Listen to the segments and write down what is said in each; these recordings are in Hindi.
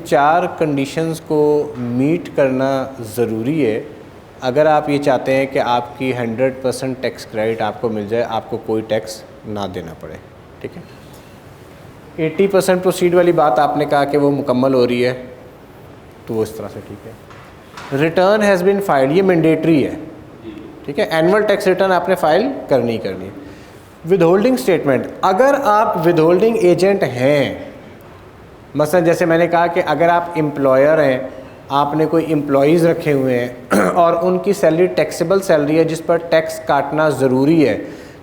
चार कंडीशंस को मीट करना ज़रूरी है अगर आप ये चाहते हैं कि आपकी 100% टैक्स क्रेडिट आपको मिल जाए, आपको कोई टैक्स ना देना पड़े। ठीक है, 80% प्रोसीड वाली बात आपने कहा कि वो मुकम्मल हो रही है, तो वो इस तरह से ठीक है। रिटर्न हैज़ बीन फाइल्ड, ये मैंडेटरी है। ठीक है, एनुअल टैक्स रिटर्न आपने फाइल करनी ही करनी है। विदहोल्डिंग स्टेटमेंट, अगर आप विदहोल्डिंग एजेंट हैं, मसलन जैसे मैंने कहा कि अगर आप एम्प्लॉयर हैं, आपने कोई एम्प्लॉयज़ रखे हुए हैं और उनकी सैलरी टैक्सेबल सैलरी है जिस पर टैक्स काटना ज़रूरी है,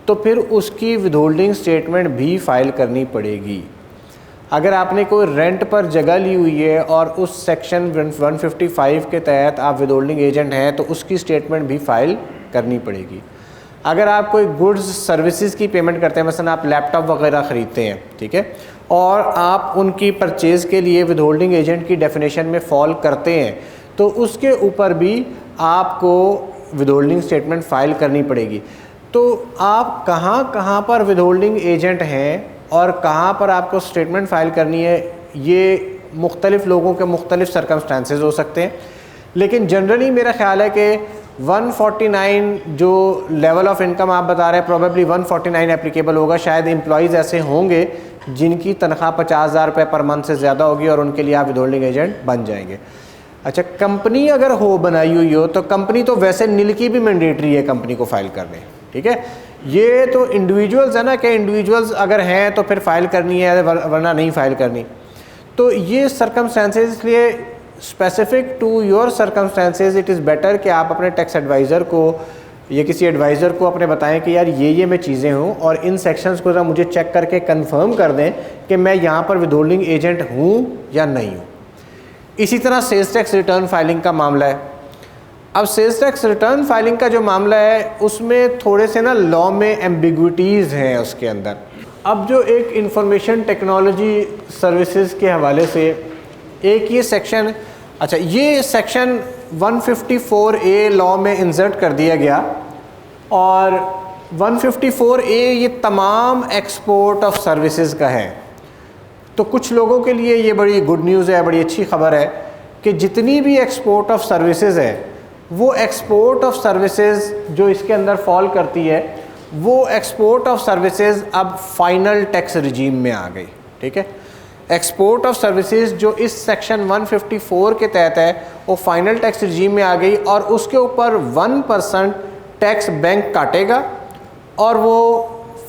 तो फिर उसकी विदहोल्डिंग स्टेटमेंट भी फ़ाइल करनी पड़ेगी। अगर आपने कोई रेंट पर जगह ली हुई है और उस सेक्शन 155 के तहत आप विदहोल्डिंग एजेंट हैं, तो उसकी स्टेटमेंट भी फ़ाइल करनी पड़ेगी। अगर आप कोई गुड्स सर्विसेज की पेमेंट करते हैं, मसलन आप लैपटॉप वगैरह ख़रीदते हैं, ठीक है, और आप उनकी परचेज़ के लिए विदहोल्डिंग एजेंट की डेफिनेशन में फॉल करते हैं, तो उसके ऊपर भी आपको विदहोल्डिंग स्टेटमेंट फ़ाइल करनी पड़ेगी। तो आप कहाँ कहाँ पर विदहोल्डिंग एजेंट हैं और कहाँ पर आपको स्टेटमेंट फ़ाइल करनी है, ये मुख्तलिफ़ लोगों के मुख्तलिफ़ सर्कमस्टांसेस हो सकते हैं, लेकिन जनरली मेरा ख्याल है कि 149 जो लेवल ऑफ इनकम आप बता रहे हैं, प्रोबेबली 149 एप्लीकेबल होगा। शायद एम्प्लॉयज़ ऐसे होंगे जिनकी तनख्वाह 50,000 रुपये पर मंथ से ज़्यादा होगी और उनके लिए आप विदहोल्डिंग एजेंट बन जाएंगे। अच्छा, कंपनी अगर हो बनाई हुई हो, तो कंपनी तो वैसे नील की भी मैंडेटरी है कंपनी को फ़ाइल करने। ठीक है, ये तो इंडिविजुअल्स है ना, कि इंडिविजुअल्स अगर हैं तो फिर फ़ाइल करनी है, वरना नहीं फ़ाइल करनी। तो ये सर्कमस्टेंसेस, इसलिए specific to your circumstances it is better कि आप अपने टैक्स एडवाइज़र को या किसी एडवाइज़र को अपने बताएं कि यार ये मैं चीज़ें हूँ और इन सेक्शंस को ज़रा मुझे चेक करके कंफर्म कर दें कि मैं यहाँ पर विदहोल्डिंग एजेंट हूँ या नहीं हूँ। इसी तरह सेल्स टैक्स रिटर्न फाइलिंग का मामला है। अब सेल्स टैक्स रिटर्न फाइलिंग का जो मामला है उसमें थोड़े से ना लॉ में एम्बिग्विटीज़ हैं उसके अंदर। अब जो एक इंफॉर्मेशन टेक्नोलॉजी सर्विसेज के हवाले से एक ये सेक्शन, अच्छा ये सेक्शन 154A लॉ में इंसर्ट कर दिया गया और 154A ये तमाम एक्सपोर्ट ऑफ सर्विसेज का है। तो कुछ लोगों के लिए ये बड़ी गुड न्यूज़ है, बड़ी अच्छी खबर है कि जितनी भी एक्सपोर्ट ऑफ सर्विसेज है, वो एक्सपोर्ट ऑफ सर्विसेज जो इसके अंदर फॉल करती है, वो एक्सपोर्ट ऑफ सर्विसेज अब फाइनल टैक्स रिजीम में आ गई। ठीक है, एक्सपोर्ट ऑफ सर्विसेज जो इस सेक्शन 154 के तहत है वो फाइनल टैक्स रिजीम में आ गई और उसके ऊपर 1% टैक्स बैंक काटेगा और वो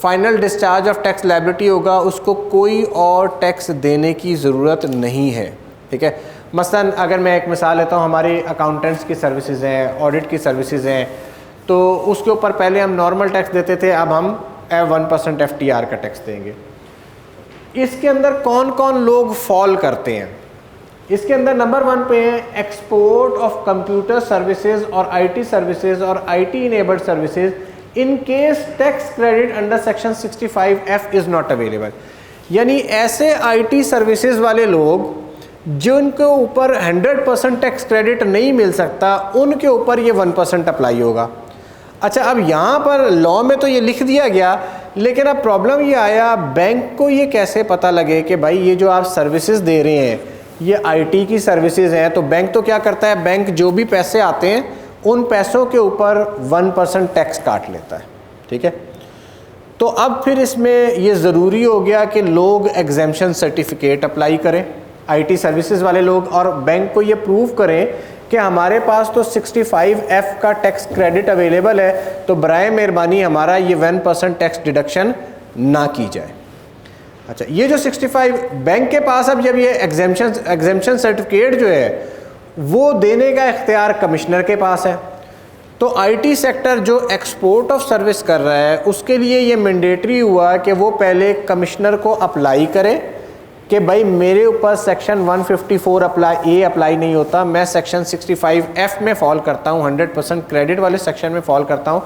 final discharge of tax liability होगा, उसको कोई और टैक्स देने की ज़रूरत नहीं है। ठीक है, मसलन अगर मैं एक मिसाल लेता हूँ, हमारे अकाउंटेंट्स की सर्विसेज हैं, ऑडिट की सर्विसेज हैं, तो उसके ऊपर पहले हम नॉर्मल टैक्स देते थे, अब हम 1% FTR का टैक्स देंगे। इसके अंदर कौन कौन लोग फॉल करते हैं? इसके अंदर नंबर 1 पे है एक्सपोर्ट ऑफ कंप्यूटर सर्विसेज और IT सर्विसेज और IT enabled services in case tax credit under section 65F is not available. यानी ऐसे IT सर्विसेज वाले लोग जिनके ऊपर 100% टैक्स क्रेडिट नहीं मिल सकता, उनके ऊपर ये 1% अप्लाई होगा। अच्छा, अब यहाँ पर लॉ में तो ये लिख दिया गया, लेकिन अब प्रॉब्लम ये आया, बैंक को ये कैसे पता लगे कि भाई ये जो आप सर्विसेज दे रहे हैं ये IT की सर्विसेज हैं। तो बैंक तो क्या करता है, बैंक जो भी पैसे आते हैं उन पैसों के ऊपर 1% टैक्स काट लेता है। ठीक है, तो अब फिर इसमें ये ज़रूरी हो गया कि लोग एग्जेम्पशन सर्टिफिकेट अप्लाई करें, IT सर्विसेज वाले लोग, और बैंक को ये प्रूव करें कि हमारे पास तो 65F का टैक्स क्रेडिट अवेलेबल है, तो बराए मेहरबानी हमारा ये 1% टैक्स डिडक्शन ना की जाए। अच्छा, ये जो 65 बैंक के पास अब जब ये एग्जेम्पशन सर्टिफिकेट जो है वो देने का इख्तियार कमिश्नर के पास है, तो IT सेक्टर जो एक्सपोर्ट ऑफ सर्विस कर रहा है उसके लिए ये मैंडेटरी हुआ कि वो पहले कमिश्नर को अप्लाई करे कि भाई मेरे ऊपर सेक्शन 154 अप्लाई नहीं होता, मैं सेक्शन 65F में फॉल करता हूँ, 100% क्रेडिट वाले सेक्शन में फॉल करता हूँ,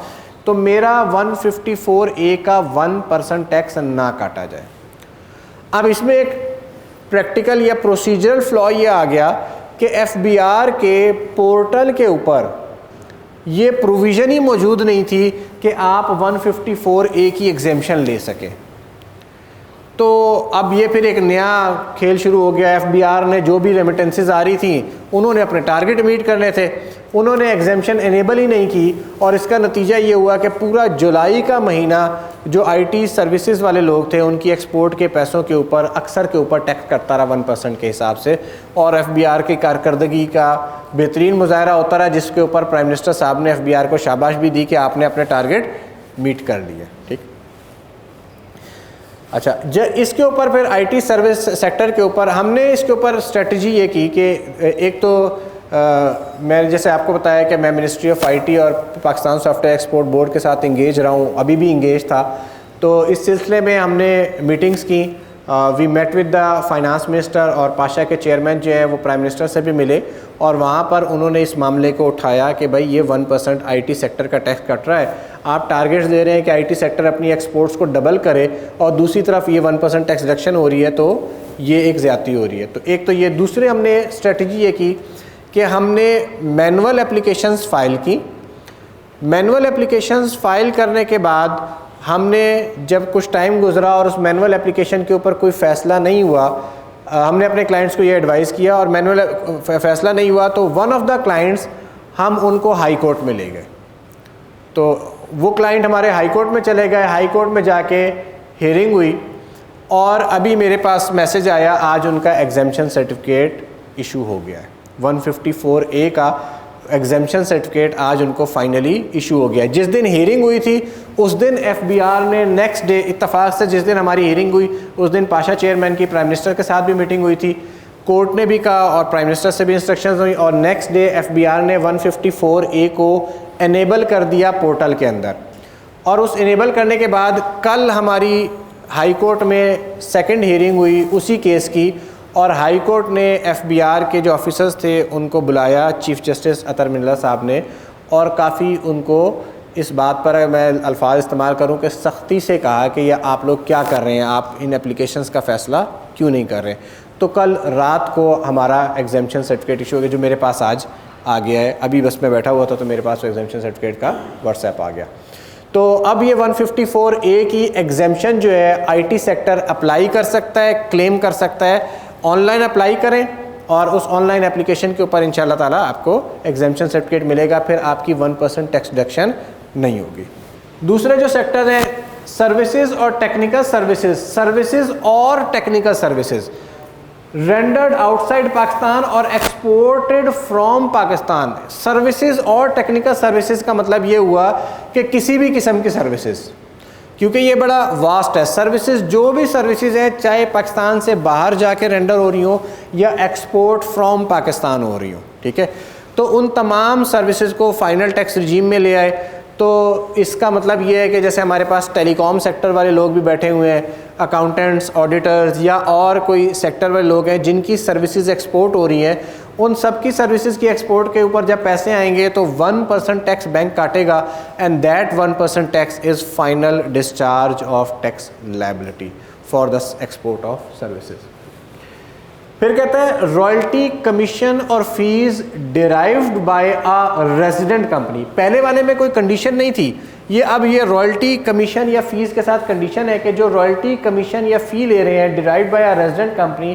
तो मेरा 154A का 1% टैक्स ना काटा जाए। अब इसमें एक प्रैक्टिकल या प्रोसीजरल फ्लॉ ये आ गया कि FBR के पोर्टल के ऊपर ये प्रोविज़न ही मौजूद नहीं थी कि आप 154A की एग्जेम्पशन ले सकें। तो अब ये फिर एक नया खेल शुरू हो गया। एफबीआर ने जो भी रेमिटेंसेस आ रही थी उन्होंने अपने टारगेट मीट करने थे, उन्होंने एग्जेम्पशन इनेबल ही नहीं की और इसका नतीजा ये हुआ कि पूरा जुलाई का महीना जो आईटी सर्विसेज वाले लोग थे उनकी एक्सपोर्ट के पैसों के ऊपर अक्सर के ऊपर टैक्स कटता रहा 1% के हिसाब से, और एफबीआर की कारकर्दगी का बेहतरीन मुजाहरा होता रहा, जिसके ऊपर प्राइम मिनिस्टर साहब ने एफबीआर को शाबाश भी दी कि आपने अपने टारगेट मीट कर लिए। ठीक, अच्छा, इसके ऊपर फिर आईटी सर्विस सेक्टर के ऊपर हमने इसके ऊपर स्ट्रेटजी ये की कि एक तो मैं जैसे आपको बताया कि मैं मिनिस्ट्री ऑफ आईटी और पाकिस्तान सॉफ्टवेयर एक्सपोर्ट बोर्ड के साथ इंगेज रहा हूँ, अभी भी इंगेज था। तो इस सिलसिले में हमने मीटिंग्स की, we met with the finance minister और पाशा के चेयरमैन जो है वो प्राइम मिनिस्टर से भी मिले और वहाँ पर उन्होंने इस मामले को उठाया कि भाई ये 1% आईटी सेक्टर का टैक्स कट रहा है, आप टारगेट्स दे रहे हैं कि आईटी सेक्टर अपनी एक्सपोर्ट्स को डबल करे और दूसरी तरफ ये 1% टैक्स रिडक्शन हो रही है, तो ये एक ज़्यादती हो रही है। तो एक तो ये, दूसरे हमने स्ट्रेटजी ये की कि हमने मैनुअल एप्लीकेशंस फ़ाइल की। मैनुअल एप्लीकेशंस फ़ाइल करने के बाद हमने जब कुछ टाइम गुजरा और उस मैनुअल एप्लीकेशन के ऊपर कोई फ़ैसला नहीं हुआ, हमने अपने क्लाइंट्स को ये एडवाइस किया और मैनुअल फ़ैसला नहीं हुआ तो वन ऑफ द क्लाइंट्स हम उनको हाई कोर्ट में ले गए। तो वो क्लाइंट हमारे हाई कोर्ट में चले गए, हाई कोर्ट में जाके हियरिंग हुई और अभी मेरे पास मैसेज आया, आज उनका एग्जेम्पशन सर्टिफिकेट इशू हो गया है। 154A का एग्जेम्पशन सर्टिफिकेट आज उनको फाइनली इशू हो गया है। जिस दिन हियरिंग हुई थी उस दिन एफबीआर ने नेक्स्ट डे, इत्तफाक से जिस दिन हमारी हियरिंग हुई उस दिन पाशा चेयरमैन की प्राइम मिनिस्टर के साथ भी मीटिंग हुई थी, कोर्ट ने भी कहा और प्राइम मिनिस्टर से भी इंस्ट्रक्शंस हुई और नेक्स्ट डे एफबीआर ने 154A को इनेबल कर दिया पोर्टल के अंदर। और उस इनेबल करने के बाद कल हमारी हाई कोर्ट में सेकंड हियरिंग हुई उसी केस की और हाई कोर्ट ने एफबीआर के जो ऑफिसर्स थे उनको बुलाया, चीफ जस्टिस अतर मिल्ला साहब ने, और काफ़ी उनको इस बात पर मैं अल्फाज इस्तेमाल करूं कि सख्ती से कहा कि ये आप लोग क्या कर रहे हैं, आप इन एप्लीकेशंस का फ़ैसला क्यों नहीं कर रहे। तो कल रात को हमारा एग्जेम्पशन सर्टिफिकेट इशू हो गया जो मेरे पास आज आ गया है। अभी बस मैं बैठा हुआ था तो मेरे पास एग्जेम्पशन सर्टिफिकेट का व्हाट्सएप आ गया। तो अब ये 154A की एग्जेम्पशन जो है आईटी सेक्टर अप्लाई कर सकता है, क्लेम कर सकता है। ऑनलाइन अप्लाई करें और उस ऑनलाइन एप्लीकेशन के ऊपर इंशाल्लाह ताला आपको एग्जेम्पशन सर्टिफिकेट मिलेगा, फिर आपकी 1% टैक्स डिडक्शन नहीं होगी। दूसरे जो सेक्टर है सर्विसेज और टेक्निकल सर्विसेज, सर्विसेज और technical services rendered outside Pakistan और एक्सपोर्टेड फ्रॉम पाकिस्तान। सर्विसेज और टेक्निकल सर्विसेज का मतलब ये हुआ कि किसी भी किस्म की सर्विसेज, क्योंकि ये बड़ा वास्ट है। सर्विसेज जो भी सर्विसेज हैं चाहे पाकिस्तान से बाहर जाके रेंडर हो रही हो या एक्सपोर्ट फ्रॉम पाकिस्तान हो रही हो, ठीक है, तो उन तमाम सर्विसेज को फाइनल टैक्स रिजीम में ले आए। तो इसका मतलब ये है कि जैसे हमारे पास टेलीकॉम सेक्टर वाले लोग भी बैठे हुए हैं, अकाउंटेंट्स, ऑडिटर्स या और कोई सेक्टर वाले लोग हैं जिनकी सर्विसेज एक्सपोर्ट हो रही हैं, उन सब की सर्विसेज की एक्सपोर्ट के ऊपर जब पैसे आएंगे तो 1% टैक्स बैंक काटेगा and that 1% tax is final discharge of tax liability for the export of services. फिर कहता है रॉयल्टी कमीशन और fees derived bye a resident company. पहले वाले में कोई कंडीशन नहीं थी, ये अब ये रॉयल्टी कमीशन या फीस के साथ कंडीशन है कि जो रॉयल्टी कमीशन या फ़ी ले रहे हैं derived bye a resident company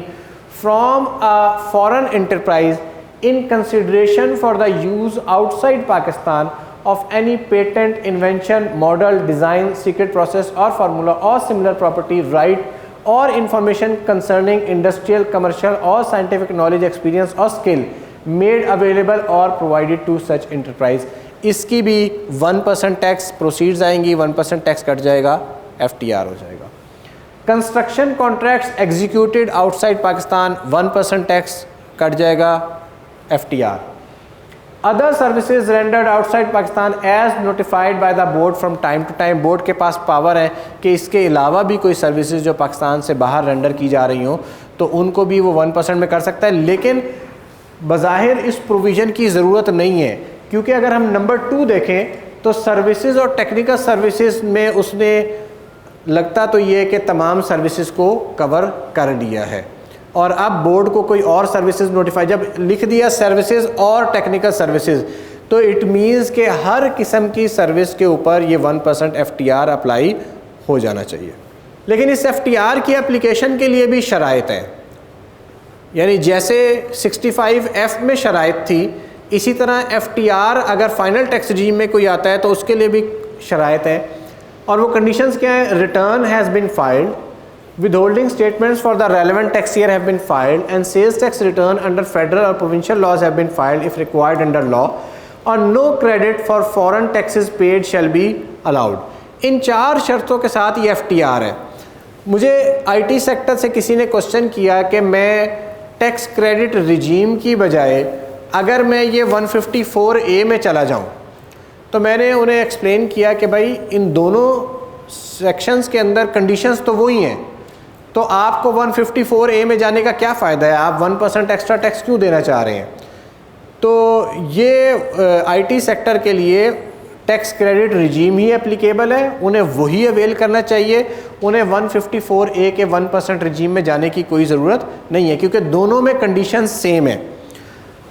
from a foreign enterprise in consideration for the use outside Pakistan of any patent, invention, model, design, secret process or formula or similar property right or information concerning industrial, commercial or scientific knowledge, experience or skill made available or provided to such enterprise। इसकी भी 1% टैक्स प्रोसीड्स आएंगी, 1% टैक्स कट जाएगा, FTR हो जाएगा। Construction contracts executed outside Pakistan 1% tax cut जाएगा, FTR। Other services rendered outside Pakistan as notified by the board from time to time. Board के पास पावर है कि इसके अलावा भी कोई सर्विसेज जो पाकिस्तान से बाहर रेंडर की जा रही हों तो उनको भी वो 1% में कर सकता है, लेकिन बज़ाहिर इस प्रोविज़न की ज़रूरत नहीं है, क्योंकि अगर हम नंबर 2 देखें तो सर्विसेज और टेक्निकल सर्विसेज में उसने लगता तो ये कि तमाम सर्विसेज को कवर कर लिया है और अब बोर्ड को कोई और सर्विसेज नोटिफाई जब लिख दिया सर्विसेज और टेक्निकल सर्विसेज तो इट मीन्स कि हर किस्म की सर्विस के ऊपर ये 1% FTR अप्लाई हो जाना चाहिए। लेकिन इस FTR की एप्लीकेशन के लिए भी शराइत है, यानी जैसे 65F में शराइत थी, इसी तरह FTR अगर फाइनल टैक्स रजीम में कोई आता है तो उसके लिए भी शराइत है। और वो कंडीशंस क्या है? Return has been filed, withholding statements for the relevant tax year have been filed, and sales tax return under federal or provincial laws have been filed if required under law, और no credit for foreign taxes paid shall be allowed। इन 4 शर्तों के साथ ये FTR है। मुझे IT सेक्टर से किसी ने क्वेश्चन किया कि मैं टैक्स क्रेडिट रिजीम की बजाय अगर मैं ये 154A में चला जाऊँ, तो मैंने उन्हें एक्सप्लेन किया कि भाई इन दोनों सेक्शंस के अंदर कंडीशंस तो वही हैं, तो आपको 154A में जाने का क्या फ़ायदा है? आप 1% एक्स्ट्रा टैक्स क्यों देना चाह रहे हैं? तो ये IT सेक्टर के लिए टैक्स क्रेडिट रिजीम ही एप्लीकेबल है, उन्हें वही अवेल करना चाहिए, उन्हें 154A के 1% रिजीम में जाने की कोई ज़रूरत नहीं है, क्योंकि दोनों में कंडीशन सेम है।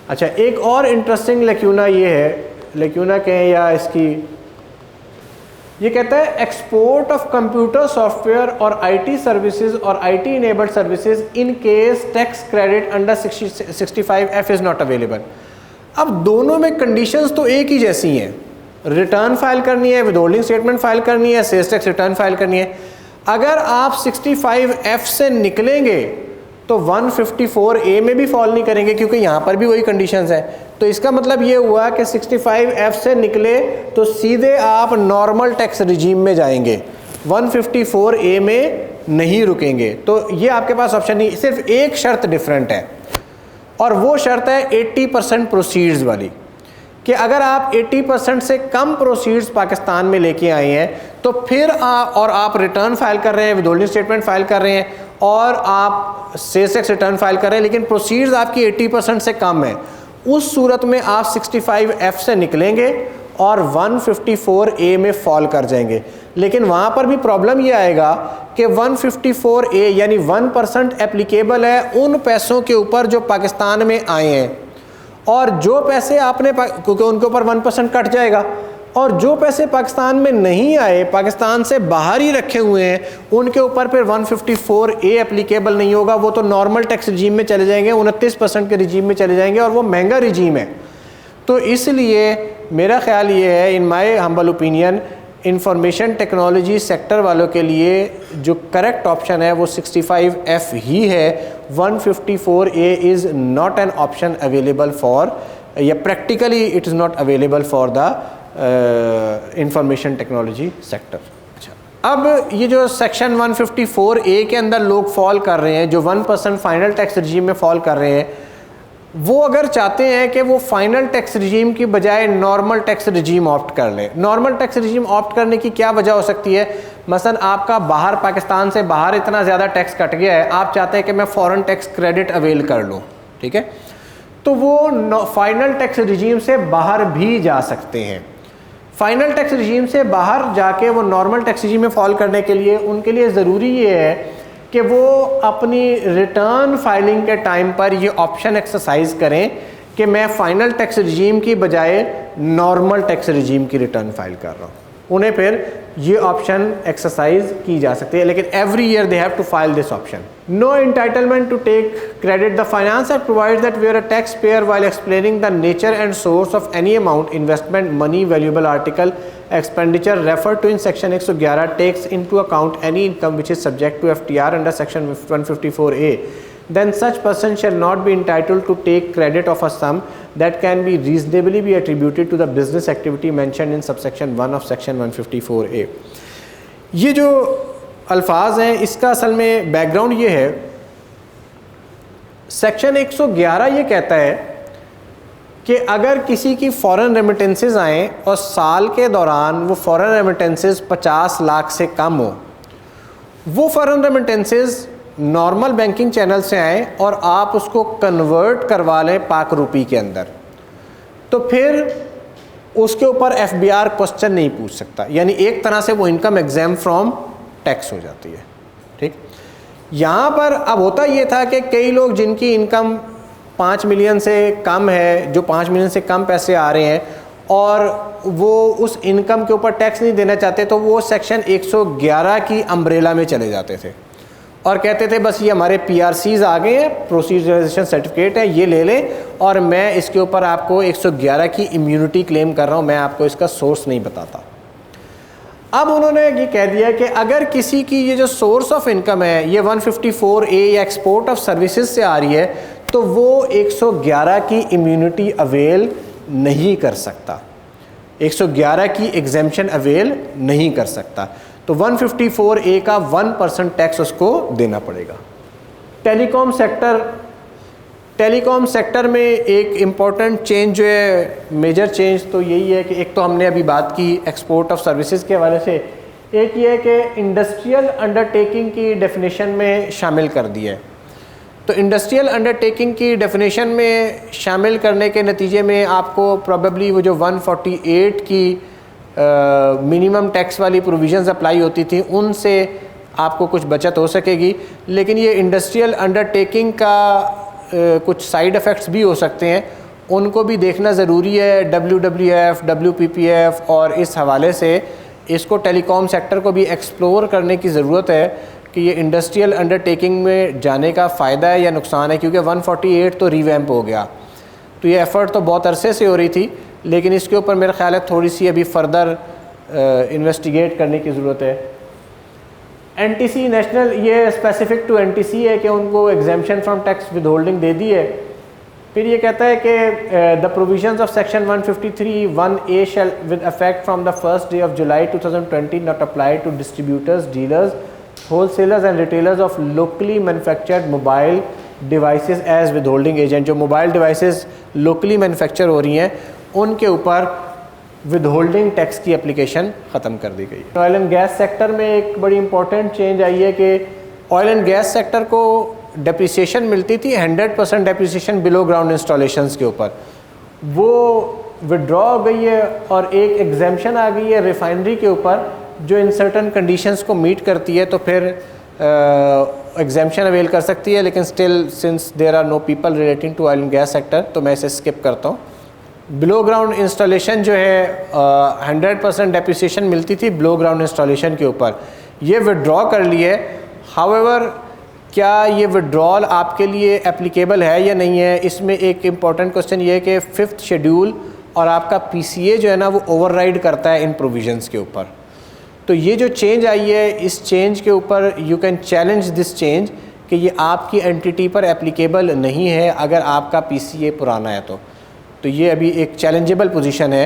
अच्छा, एक और इंटरेस्टिंग लेक्यूना ये है, लेक्यूना कहें या इसकी, ये कहता है एक्सपोर्ट ऑफ कंप्यूटर सॉफ्टवेयर और IT सर्विसेज और IT enabled services in case tax credit under 65F is not available. अब दोनों में कंडीशंस तो एक ही जैसी हैं, रिटर्न फाइल करनी है, विदहोल्डिंग स्टेटमेंट फाइल करनी है, सेल्स टैक्स रिटर्न फाइल करनी है। अगर आप 65F से निकलेंगे तो 154A में भी फॉल नहीं करेंगे, क्योंकि यहाँ पर भी वही कंडीशंस हैं। तो इसका मतलब ये हुआ कि 65F से निकले तो सीधे आप नॉर्मल टैक्स रिजीम में जाएंगे, 154A में नहीं रुकेंगे। तो ये आपके पास ऑप्शन नहीं, सिर्फ एक शर्त डिफरेंट है, और वो शर्त है 80% प्रोसीड्स वाली, कि अगर आप 80% से कम प्रोसीड्स पाकिस्तान में लेके आए हैं तो फिर आप रिटर्न फाइल कर रहे हैं, विदहोल्डिंग स्टेटमेंट फाइल कर रहे हैं और आप सेल्स टैक्स रिटर्न फाइल कर रहे हैं, लेकिन प्रोसीड्स आपकी 80% से कम है, उस सूरत में आप 65F से निकलेंगे और 154A में फॉल कर जाएंगे। लेकिन वहाँ पर भी प्रॉब्लम ये आएगा कि 154A यानी 1% एप्लीकेबल है उन पैसों के ऊपर जो पाकिस्तान में आए हैं, और जो पैसे आपने, क्योंकि उनके ऊपर 1% कट जाएगा, और जो पैसे पाकिस्तान में नहीं आए, पाकिस्तान से बाहर ही रखे हुए हैं, उनके ऊपर फिर 154A एप्लीकेबल नहीं होगा, वो तो नॉर्मल टैक्स रिजीम में चले जाएंगे, 29% के रिजीम में चले जाएंगे, और वो महंगा रिजीम है। तो इसलिए मेरा ख्याल ये है, in my humble opinion, information technology sector वालों के लिए जो करेक्ट ऑप्शन है वो 65F ही है। 154A is not an option available for, या practically it is not available for the information technology sector. अच्छा, अब ये जो सेक्शन 154A के अंदर लोग फॉल कर रहे हैं, जो 1% फाइनल टैक्स रजीम में फॉल कर रहे हैं, वो अगर चाहते हैं कि वो फाइनल टैक्स रजीम की बजाय नॉर्मल टैक्स रजीम ऑप्ट कर लें। नॉर्मल टैक्स रजीम ऑप्ट करने की क्या वजह हो सकती है? मसलन आपका बाहर, पाकिस्तान से बाहर इतना ज़्यादा टैक्स कट गया है, आप चाहते हैं कि मैं फ़ॉरेन टैक्स क्रेडिट अवेल कर लूँ, ठीक है, तो वो फाइनल टैक्स रजीम से बाहर भी जा सकते हैं। फाइनल टैक्स रजीम से बाहर जाके वो नॉर्मल टैक्स रजीम में फॉल करने के लिए उनके लिए ज़रूरी ये है कि वो अपनी रिटर्न फाइलिंग के टाइम पर ये ऑप्शन एक्सरसाइज करें कि मैं फ़ाइनल टैक्स रजीम की बजाय नॉर्मल टैक्स रजीम की रिटर्न फाइल कर रहा हूँ। उन्हें फिर ये ऑप्शन एक्सरसाइज की जा सकती है, लेकिन every year they have to file this option. No entitlement to take credit. The finance act provides that where a taxpayer while explaining the nature and source of any amount, investment, money, valuable article, expenditure referred to in section 111 takes into account any income which is subject to FTR under section 154A, then such person shall not be entitled to take credit of a sum that can be reasonably be attributed to the business activity mentioned in subsection 1 of section 154A। ये जो अल्फाज हैं इसका असल में बैकग्राउंड ये है, सेक्शन 111 ये कहता है कि अगर किसी की फ़ॉरेन रेमिटेंसेस आएँ और साल के दौरान वो फ़ॉरेन रेमिटेंसेस 50 लाख से कम हो, वो foreign remittances normal banking channel से आएँ और आप उसको कन्वर्ट करवा लें पाक रुपी के अंदर, तो फिर उसके ऊपर FBR क्वेश्चन नहीं पूछ सकता, यानी एक तरह से वो इनकम एग्जाम फ्रॉम टैक्स हो जाती है। ठीक, यहाँ पर अब होता ये था कि कई लोग जिनकी इनकम 5 मिलियन से कम है, जो 5 मिलियन से कम पैसे आ रहे हैं, और वो उस इनकम के ऊपर टैक्स नहीं देना चाहते, तो वो सेक्शन 111 की अम्ब्रेला में चले जाते थे और कहते थे बस ये हमारे PRCs आ गए हैं, प्रोसीजराइजेशन सर्टिफिकेट है, ये ले लें और मैं इसके ऊपर आपको 111 की इम्यूनिटी क्लेम कर रहा हूँ, मैं आपको इसका सोर्स नहीं बताता। अब उन्होंने ये कह दिया कि अगर किसी की ये जो सोर्स ऑफ इनकम है ये 154A या एक्सपोर्ट ऑफ सर्विसेज से आ रही है, तो वो 111 की इम्यूनिटी अवेल नहीं कर सकता, 111 की एग्जेम्पशन अवेल नहीं कर सकता। तो 154A का 1% टैक्स उसको देना पड़ेगा। टेलीकॉम सेक्टर में एक इम्पॉर्टेंट चेंज जो है, मेजर चेंज तो यही है कि एक तो हमने अभी बात की एक्सपोर्ट ऑफ सर्विसेज के हवाले से, एक ये है कि इंडस्ट्रियल अंडरटेकिंग की डेफिनेशन में शामिल कर दिया है। तो इंडस्ट्रियल अंडरटेकिंग की डेफिनेशन में शामिल करने के नतीजे में आपको प्रॉबेबली वो जो 148 की मिनिमम टैक्स वाली प्रोविजंस अप्लाई होती थी उनसे आपको कुछ बचत हो सकेगी, लेकिन ये इंडस्ट्रियल अंडरटेकिंग का कुछ साइड इफ़ेक्ट्स भी हो सकते हैं, उनको भी देखना ज़रूरी है। WWF, WPPF और इस हवाले से इसको टेलीकॉम सेक्टर को भी एक्सप्लोर करने की ज़रूरत है कि ये इंडस्ट्रियल अंडरटेकिंग में जाने का फ़ायदा है या नुकसान है, क्योंकि 148 तो रीवैम्प हो गया, तो ये एफ़र्ट तो बहुत अरसे से हो रही थी, लेकिन इसके ऊपर मेरा ख्याल है थोड़ी सी अभी फर्दर इन्वेस्टिगेट करने की ज़रूरत है। NTC नेशनल, ये स्पेसिफिक टू NTC है कि उनको exemption from tax withholding दे दी है। फिर ये कहता है कि the provisions of section 153(1)(a) shall with effect from the first day of July 2020 not apply to distributors, dealers, wholesalers and retailers of locally manufactured mobile devices as withholding agent. जो मोबाइल डिवाइसेस लोकली मैन्युफैक्चर हो रही हैं उनके ऊपर विद होल्डिंग टैक्स की एप्लीकेशन ख़त्म कर दी गई है। ऑयल एंड गैस सेक्टर में एक बड़ी इंपॉर्टेंट चेंज आई है कि ऑयल एंड गैस सेक्टर को डेप्रिसिएशन मिलती थी 100% डेप्रिसिएशन बिलो ग्राउंड इंस्टॉलेशंस के ऊपर, वो विड्रॉ हो गई है और एक एग्जेम्पशन आ गई है रिफाइनरी के ऊपर जो इन सर्टन कंडीशंस को मीट करती है, तो फिर एग्जेम्पशन अवेल कर सकती है। लेकिन still since there are no people relating to oil and gas sector, तो मैं इसे स्किप करता हूँ। बिलो ग्राउंड इंस्टॉलेशन जो है 100% डेप्रिसिएशन मिलती थी बिलो ग्राउंड इंस्टॉलेशन के ऊपर, ये विड्रॉ कर लिए। हाउएवर क्या ये विड्रॉल आपके लिए एप्लीकेबल है या नहीं है, इसमें एक इम्पॉर्टेंट क्वेश्चन ये है कि 5th शेड्यूल और आपका PCA जो है ना वो ओवरराइड करता है इन प्रोविजंस के ऊपर। तो ये जो चेंज आई है, इस चेंज के ऊपर you can challenge this change कि ये आपकी एंटिटी पर एप्लीकेबल नहीं है अगर आपका PCA पुराना है तो ये अभी एक चैलेंजेबल पोजीशन है,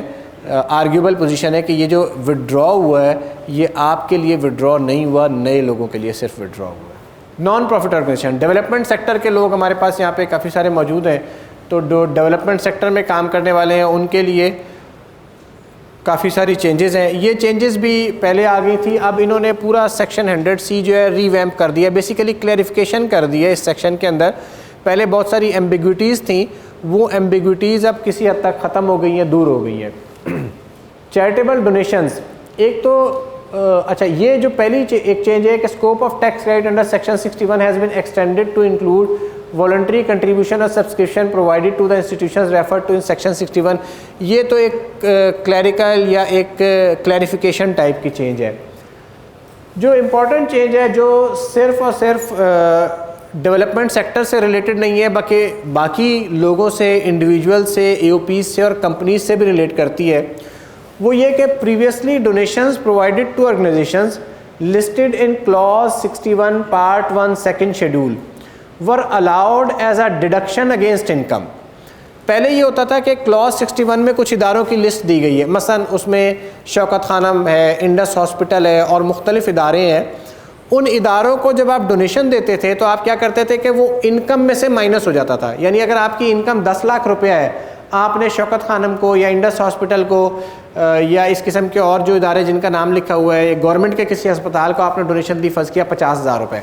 आर्ग्यूबल पोजीशन है कि ये जो विड्रॉ हुआ है ये आपके लिए विड्रॉ नहीं हुआ, नए लोगों के लिए सिर्फ विड्रॉ हुआ है। Non profit organisation, development sector के लोग हमारे पास यहाँ पे काफ़ी सारे मौजूद हैं, तो जो डेवलपमेंट सेक्टर में काम करने वाले हैं उनके लिए काफ़ी सारी चेंजेस हैं। ये चेंजेस भी पहले आ गई थी, अब इन्होंने पूरा सेक्शन 100C जो है रीवैम्प कर दिया, बेसिकली क्लैरिफिकेशन कर दिया इस सेक्शन के अंदर। पहले बहुत सारी एम्बिग्विटीज़ थी, वो एम्बिग्विटीज़ अब किसी हद तक ख़त्म हो गई हैं, दूर हो गई हैं। चैरिटेबल डोनेशंस, एक तो अच्छा ये जो पहली एक चेंज है कि scope of tax credit under section 61 has been extended to include voluntary contribution और subscription provided to the institutions referred to in section 61। ये तो एक क्लैरिकल या एक क्लैरिफिकेशन टाइप की चेंज है। जो इम्पोर्टेंट चेंज है जो सिर्फ और सिर्फ डेवलपमेंट सेक्टर से रिलेटेड नहीं है, बाकी लोगों से, इंडिविजुअल से, AOPs से और कंपनीज से भी रिलेट करती है, वो ये कि previously donations provided to organisations listed in clause 61 part 1 second schedule were allowed as a deduction against income. पहले ये होता था कि क्लॉज 61 में कुछ इदारों की लिस्ट दी गई है, मसलन उसमें शौकत खानम है, इंडस हॉस्पिटल है और मुख्तलिफ इदारे हैं। उन इदारों को जब आप डोनेशन देते थे तो आप क्या करते थे कि वो इनकम में से माइनस हो जाता था, यानी अगर आपकी इनकम 10 लाख रुपया है, आपने शौकत खानम को या इंडस हॉस्पिटल को या इस किस्म के और जो इदारे जिनका नाम लिखा हुआ है, गवर्नमेंट के किसी अस्पताल को आपने डोनेशन दी, फर्ज किया 50,000 रुपये,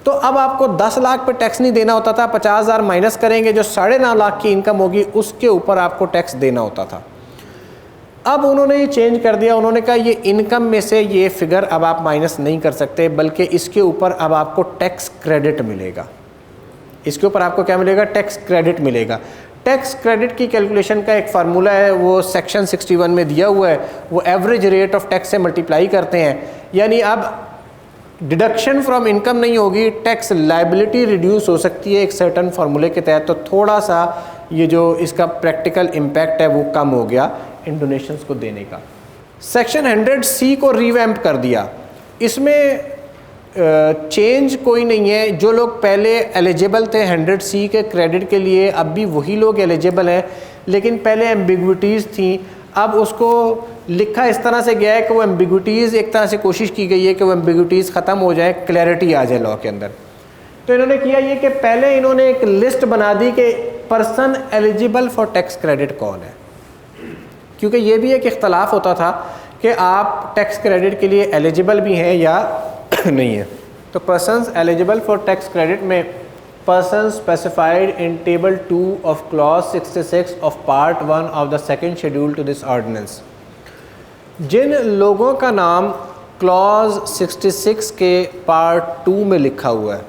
तो अब आपको 10 लाख पर टैक्स नहीं देना होता था, 50,000 माइनस करेंगे, जो 9.5 लाख की इनकम होगी उसके ऊपर आपको टैक्स देना होता था। अब उन्होंने ये चेंज कर दिया, उन्होंने कहा ये इनकम में से ये फिगर अब आप माइनस नहीं कर सकते, बल्कि इसके ऊपर अब आपको टैक्स क्रेडिट मिलेगा। इसके ऊपर आपको क्या मिलेगा? टैक्स क्रेडिट मिलेगा। टैक्स क्रेडिट की कैलकुलेशन का एक फार्मूला है, वो सेक्शन 61 में दिया हुआ है, वो एवरेज रेट ऑफ टैक्स से मल्टीप्लाई करते हैं। यानी अब डिडक्शन फ्रॉम इनकम नहीं होगी, टैक्स लाइबिलिटी रिड्यूस हो सकती है एक सर्टन फार्मूले के तहत, तो थोड़ा सा ये जो इसका प्रैक्टिकल इम्पैक्ट है वो कम हो गया इन डोनेशंस को देने का। सेक्शन 100C को रिवैम्प कर दिया। इसमें चेंज कोई नहीं है, जो लोग पहले एलिजिबल थे 100C के क्रेडिट के लिए अब भी वही लोग एलिजिबल हैं, लेकिन पहले एम्बिग्विटीज़ थी, अब उसको लिखा इस तरह से गया है कि वो एम्बिग्विटीज़ एक तरह से कोशिश की गई है कि वो एम्बिग्विटीज़ ख़त्म हो जाए, क्लैरिटी आ जाए लॉ के अंदर। तो इन्होंने किया ये कि पहले इन्होंने एक लिस्ट बना दी कि person eligible for tax credit कौन है, क्योंकि ये भी एक इख्तलाफ होता था कि आप टैक्स क्रेडिट के लिए एलिजिबल भी हैं या नहीं है। तो persons eligible for tax credit में person specified in table 2 of clause 66 of part 1 of the second schedule to this ordinance. जिन लोगों का नाम क्लॉज 66 के पार्ट 2 में लिखा हुआ है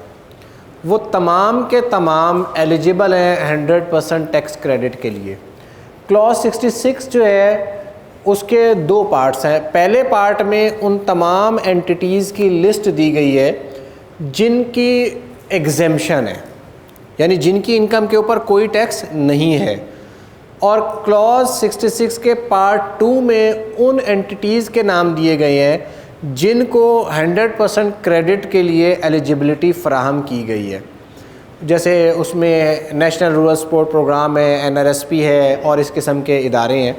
वो तमाम के तमाम एलिजिबल हैं 100% टैक्स क्रेडिट के लिए। क्लॉज 66 जो है उसके 2 पार्ट्स हैं। पहले पार्ट में उन तमाम एंटिटीज़ की लिस्ट दी गई है जिनकी एग्जेम्पशन है, यानी जिनकी इनकम के ऊपर कोई टैक्स नहीं है, और क्लॉज 66 के पार्ट 2 में उन एंटिटीज़ के नाम दिए गए हैं जिनको 100% क्रेडिट के लिए एलिजिबिलिटी फ़राहम की गई है। जैसे उसमें नेशनल रूरल सपोर्ट प्रोग्राम है, NRSP है और इस किस्म के इदारे हैं।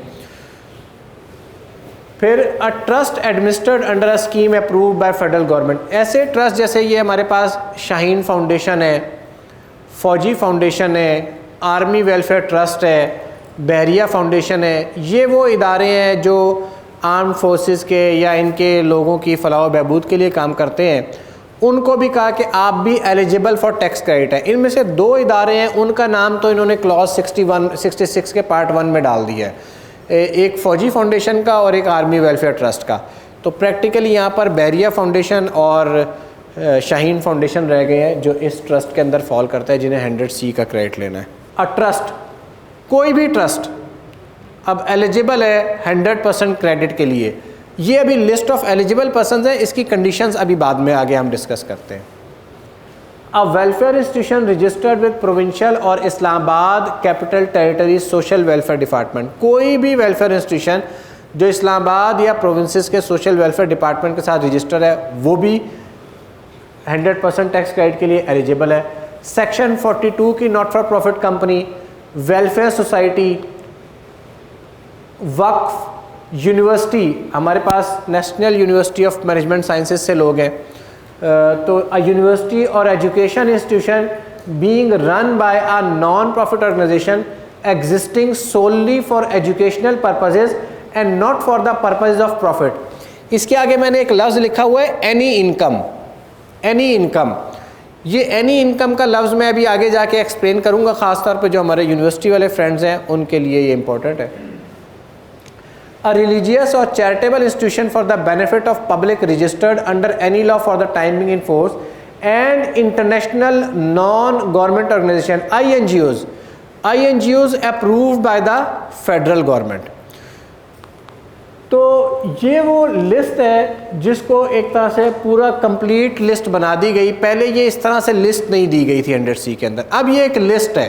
फिर a trust administered under a scheme approved by federal government. ऐसे ट्रस्ट जैसे ये हमारे पास शाहीन फाउंडेशन है, फौजी फाउंडेशन है, आर्मी वेलफेयर ट्रस्ट है, बहरिया फाउंडेशन है, ये वो इदारे हैं जो आर्म फोर्सेस के या इनके लोगों की फलाह व बहबूद के लिए काम करते हैं। उनको भी कहा कि आप भी एलिजिबल फॉर टैक्स क्रेडिट है। इनमें से 2 इदारे हैं, उनका नाम तो इन्होंने क्लॉज 66 के पार्ट 1 में डाल दिया है, एक फ़ौजी फाउंडेशन का और एक आर्मी वेलफेयर ट्रस्ट का। तो प्रैक्टिकली यहाँ पर बहरिया फाउंडेशन और शाहीन फाउंडेशन रह गए हैं जो इस ट्रस्ट के अंदर फॉल करता है, जिन्हें 100C का क्रेडिट लेना है। अ ट्रस्ट, कोई भी ट्रस्ट अब एलिजिबल है 100% क्रेडिट के लिए। ये अभी लिस्ट ऑफ एलिजिबल पर्सन्स है, इसकी कंडीशंस अभी बाद में आगे हम डिस्कस करते हैं। A welfare institution registered with provincial और Islamabad capital territory social welfare department. कोई भी वेलफेयर इंस्टीट्यूशन जो इस्लामाबाद या प्रोविंसेस के सोशल वेलफेयर डिपार्टमेंट के साथ रजिस्टर है वो भी 100% टैक्स क्रेडिट के लिए एलिजिबल है। सेक्शन 42 की not for profit company, welfare society, वक्फ, यूनिवर्सिटी, हमारे पास national university of management sciences से लोग हैं, तो अ यूनिवर्सिटी और education institution being run by a non profit organization existing solely for educational purposes and not for the purposes of profit. इसके आगे मैंने एक लफ्ज़ लिखा हुआ है एनी इनकम। एनी इनकम, ये एनी इनकम का लफ्ज़ मैं अभी आगे जाके एक्सप्लेन करूँगा, ख़ास तौर पे जो हमारे यूनिवर्सिटी वाले फ्रेंड्स हैं उनके लिए ये इंपॉर्टेंट है। A religious or charitable institution for the benefit of public registered under any law for the time being in force and international non-government organization INGOs approved by the federal government। तो ये वो लिस्ट है जिसको एक तरह से पूरा कंप्लीट लिस्ट बना दी गई। पहले ये इस तरह से लिस्ट नहीं दी गई थी 100C के अंदर, अब ये एक लिस्ट है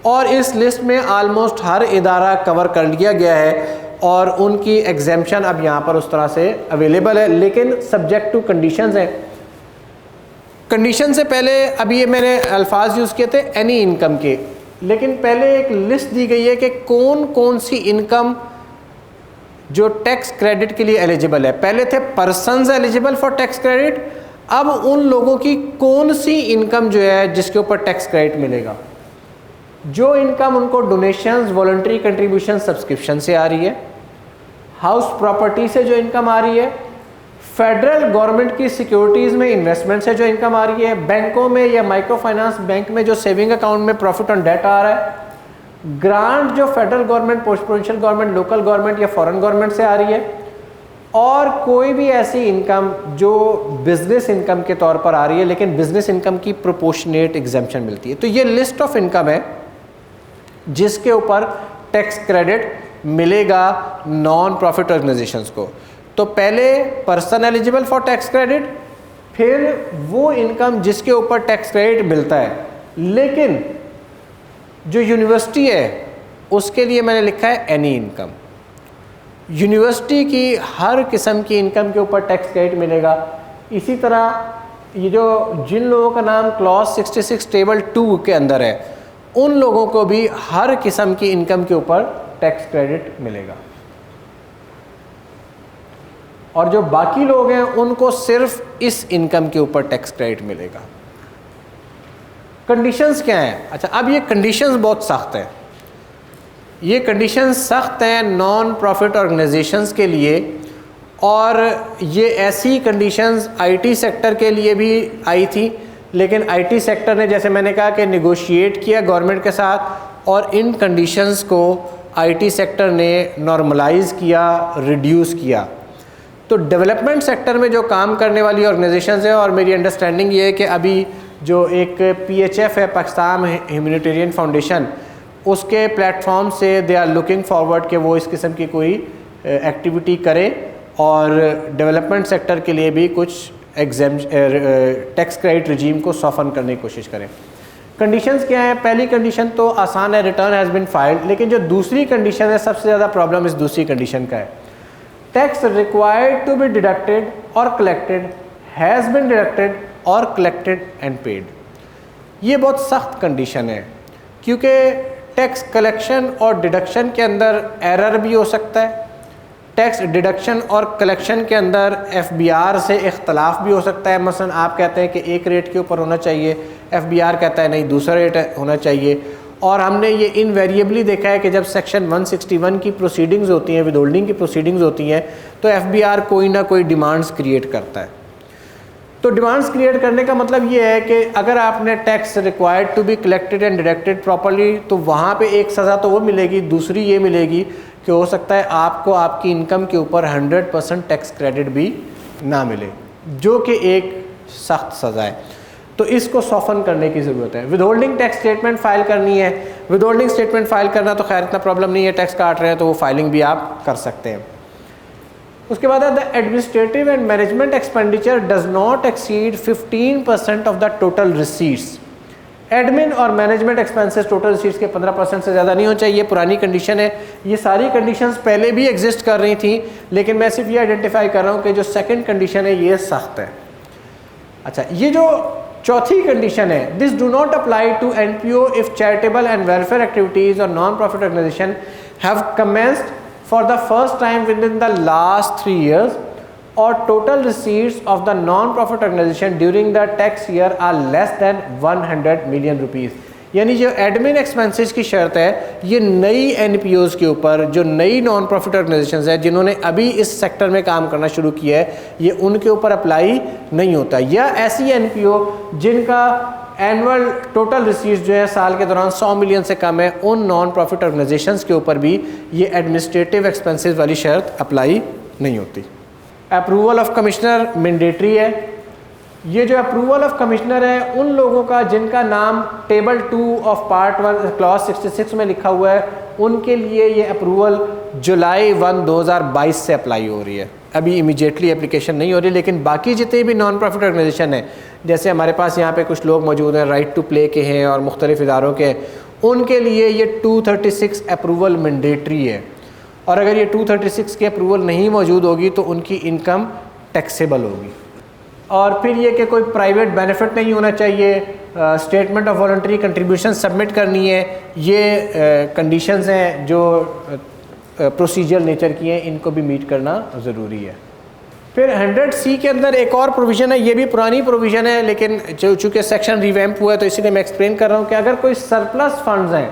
और इस लिस्ट में आलमोस्ट हर इदारा कवर कर लिया गया है और उनकी एग्जेम्पशन अब यहाँ पर उस तरह से अवेलेबल है, लेकिन सब्जेक्ट टू कंडीशंस हैं। कंडीशन से पहले अभी ये मैंने अल्फाज यूज़ किए थे एनी इनकम के, लेकिन पहले एक लिस्ट दी गई है कि कौन कौन सी इनकम जो टैक्स क्रेडिट के लिए एलिजिबल है। पहले थे persons eligible for tax credit, अब उन लोगों की कौन सी इनकम जो है जिसके ऊपर टैक्स क्रेडिट मिलेगा। जो इनकम उनको डोनेशंस, वॉलंटरी कंट्रीब्यूशन, सब्सक्रिप्शन से आ रही है, हाउस प्रॉपर्टी से जो इनकम आ रही है, फेडरल गवर्नमेंट की सिक्योरिटीज़ में इन्वेस्टमेंट से जो इनकम आ रही है, बैंकों में या माइक्रो फाइनेंस बैंक में जो सेविंग अकाउंट में प्रॉफिट ऑन डेट आ रहा है, ग्रांट जो federal government, post provincial government, local government या फॉरेन गवर्नमेंट से आ रही है, और कोई भी ऐसी इनकम जो बिजनेस इनकम के तौर पर आ रही है लेकिन बिजनेस इनकम की प्रोपोर्शनेट एग्जेम्पशन मिलती है। तो ये लिस्ट ऑफ इनकम है जिसके ऊपर टैक्स क्रेडिट मिलेगा नॉन प्रॉफिट ऑर्गेनाइजेशंस को। तो पहले person eligible for tax credit, फिर वो इनकम जिसके ऊपर टैक्स क्रेडिट मिलता है। लेकिन जो यूनिवर्सिटी है उसके लिए मैंने लिखा है एनी इनकम। यूनिवर्सिटी की हर किस्म की इनकम के ऊपर टैक्स क्रेडिट मिलेगा। इसी तरह ये जो जिन लोगों का नाम क्लॉज 66 टेबल 2 के अंदर है, उन लोगों को भी हर किस्म की इनकम के ऊपर टैक्स क्रेडिट मिलेगा, और जो बाकी लोग हैं उनको सिर्फ इस इनकम के ऊपर टैक्स क्रेडिट मिलेगा। कंडीशंस क्या हैं? अच्छा, अब ये कंडीशंस बहुत सख्त हैं। ये कंडीशंस सख्त हैं नॉन प्रॉफिट ऑर्गेनाइजेशंस के लिए, और ये ऐसी कंडीशंस आईटी सेक्टर के लिए भी आई थी, लेकिन आईटी सेक्टर ने, जैसे मैंने कहा, कि नेगोशिएट किया गवर्नमेंट के साथ, और इन कंडीशंस को आईटी सेक्टर ने नॉर्मलाइज किया, रिड्यूस किया। तो डेवलपमेंट सेक्टर में जो काम करने वाली ऑर्गेनाइजेशंस हैं, और मेरी अंडरस्टैंडिंग ये है कि अभी जो एक PHF है, पाकिस्तान ह्यूमैनिटेरियन फाउंडेशन, उसके प्लेटफॉर्म से दे आर लुकिंग फॉरवर्ड कि वो इस किस्म की कोई एक्टिविटी करे और डेवलपमेंट सेक्टर के लिए भी कुछ टैक्स क्रेडिट रिजीम को सॉफन करने की कोशिश करें। कंडीशंस क्या है? पहली कंडीशन तो आसान है, रिटर्न हैज़ बिन फाइल्ड। लेकिन जो दूसरी कंडीशन है, सबसे ज़्यादा प्रॉब्लम इस दूसरी कंडीशन का है। Tax required to be deducted और कलेक्टेड हैज़ बिन डिडक्टेड और कलेक्टेड एंड पेड। ये बहुत सख्त कंडीशन है, क्योंकि टैक्स कलेक्शन और डिडक्शन के अंदर एरर भी हो सकता है। टैक्स डिडक्शन और कलेक्शन के अंदर FBR से इख्तलाफ भी हो सकता है। मसलन आप कहते हैं कि एक रेट के ऊपर होना चाहिए, FBR कहता है नहीं दूसरा रेट होना चाहिए। और हमने ये इनवेरिएबली देखा है कि जब सेक्शन 161 की प्रोसीडिंग्स होती हैं, विदहोल्डिंग की प्रोसीडिंग्स होती हैं, तो FBR कोई ना कोई डिमांड्स क्रिएट करता है। तो डिमांड्स क्रिएट करने का मतलब ये है कि अगर आपने tax required to be collected and deducted properly, तो वहाँ पे एक सज़ा तो वो मिलेगी, दूसरी ये मिलेगी कि हो सकता है आपको आपकी इनकम के ऊपर 100% टैक्स क्रेडिट भी ना मिले, जो कि एक सख्त सज़ा है। तो इसको सॉफन करने की ज़रूरत है। विदहोल्डिंग टैक्स स्टेटमेंट फ़ाइल करनी है। विदहोल्डिंग स्टेटमेंट फ़ाइल करना तो खैर इतना प्रॉब्लम नहीं है, टैक्स काट रहे हैं तो वो फाइलिंग भी आप कर सकते हैं। उसके बाद the administrative and management expenditure does not exceed 15% of the total receipts. Admin और मैनेजमेंट एक्सपेंसेस टोटल रिसीट्स के 15% से ज़्यादा नहीं होना चाहिए। पुरानी कंडीशन है। ये सारी कंडीशंस पहले भी एग्जिस्ट कर रही थी, लेकिन मैं सिर्फ ये आइडेंटिफाई कर रहा हूँ कि जो सेकंड कंडीशन है ये सख्त है। अच्छा, ये जो चौथी कंडीशन है, this do not apply to NPO if charitable and welfare activities और non profit organization have commenced for the first time within the last 3 years, or total receipts of the non-profit organization during the tax year are less than 100 million rupees। यानी जो एडमिन एक्सपेंसेस की शर्त है, ये नई NPOs के ऊपर, जो नई नॉन प्रॉफिट ऑर्गेनाइजेशंस है जिन्होंने अभी इस सेक्टर में काम करना शुरू किया है, ये उनके ऊपर अप्लाई नहीं होता। या ऐसी NPO जिनका एनुअल टोटल रिसीट्स जो है साल के दौरान 100 मिलियन से कम है, उन नॉन प्रॉफिट ऑर्गेनाइजेशंस के ऊपर भी ये एडमिनिस्ट्रेटिव एक्सपेंसेस वाली शर्त अप्लाई नहीं होती। अप्रूवल ऑफ कमिश्नर मैंडेटरी है। ये जो अप्रूवल ऑफ कमिश्नर है, उन लोगों का जिनका नाम टेबल 2 ऑफ पार्ट 1 क्लॉज 66 में लिखा हुआ है, उनके लिए ये अप्रूवल जुलाई 1, 2022 से अप्लाई हो रही है। अभी इमीडिएटली एप्लीकेशन नहीं हो रही, लेकिन बाकी जितने भी नॉन प्रॉफिट ऑर्गेनाइजेशन है, जैसे हमारे पास यहाँ पे कुछ लोग मौजूद हैं, राइट टू प्ले के हैं और मुख्तलिफ इदारों के, उनके लिए ये 236 अप्रूवल मैंडेटरी है। और अगर ये 236 की अप्रूवल नहीं मौजूद होगी तो उनकी इनकम टैक्सेबल होगी। और फिर ये कि कोई प्राइवेट बेनिफिट नहीं होना चाहिए, statement of voluntary contribution submit करनी है। ये कंडीशंस हैं जो प्रोसीजर नेचर की हैं, इनको भी मीट करना ज़रूरी है। फिर 100C के अंदर एक और प्रोविज़न है, ये भी पुरानी प्रोविज़न है, लेकिन चूँकि सेक्शन रिवैम्प हुआ है तो इसीलिए मैं एक्सप्लेन कर रहा हूँ कि अगर कोई सरप्लस फंड्स हैं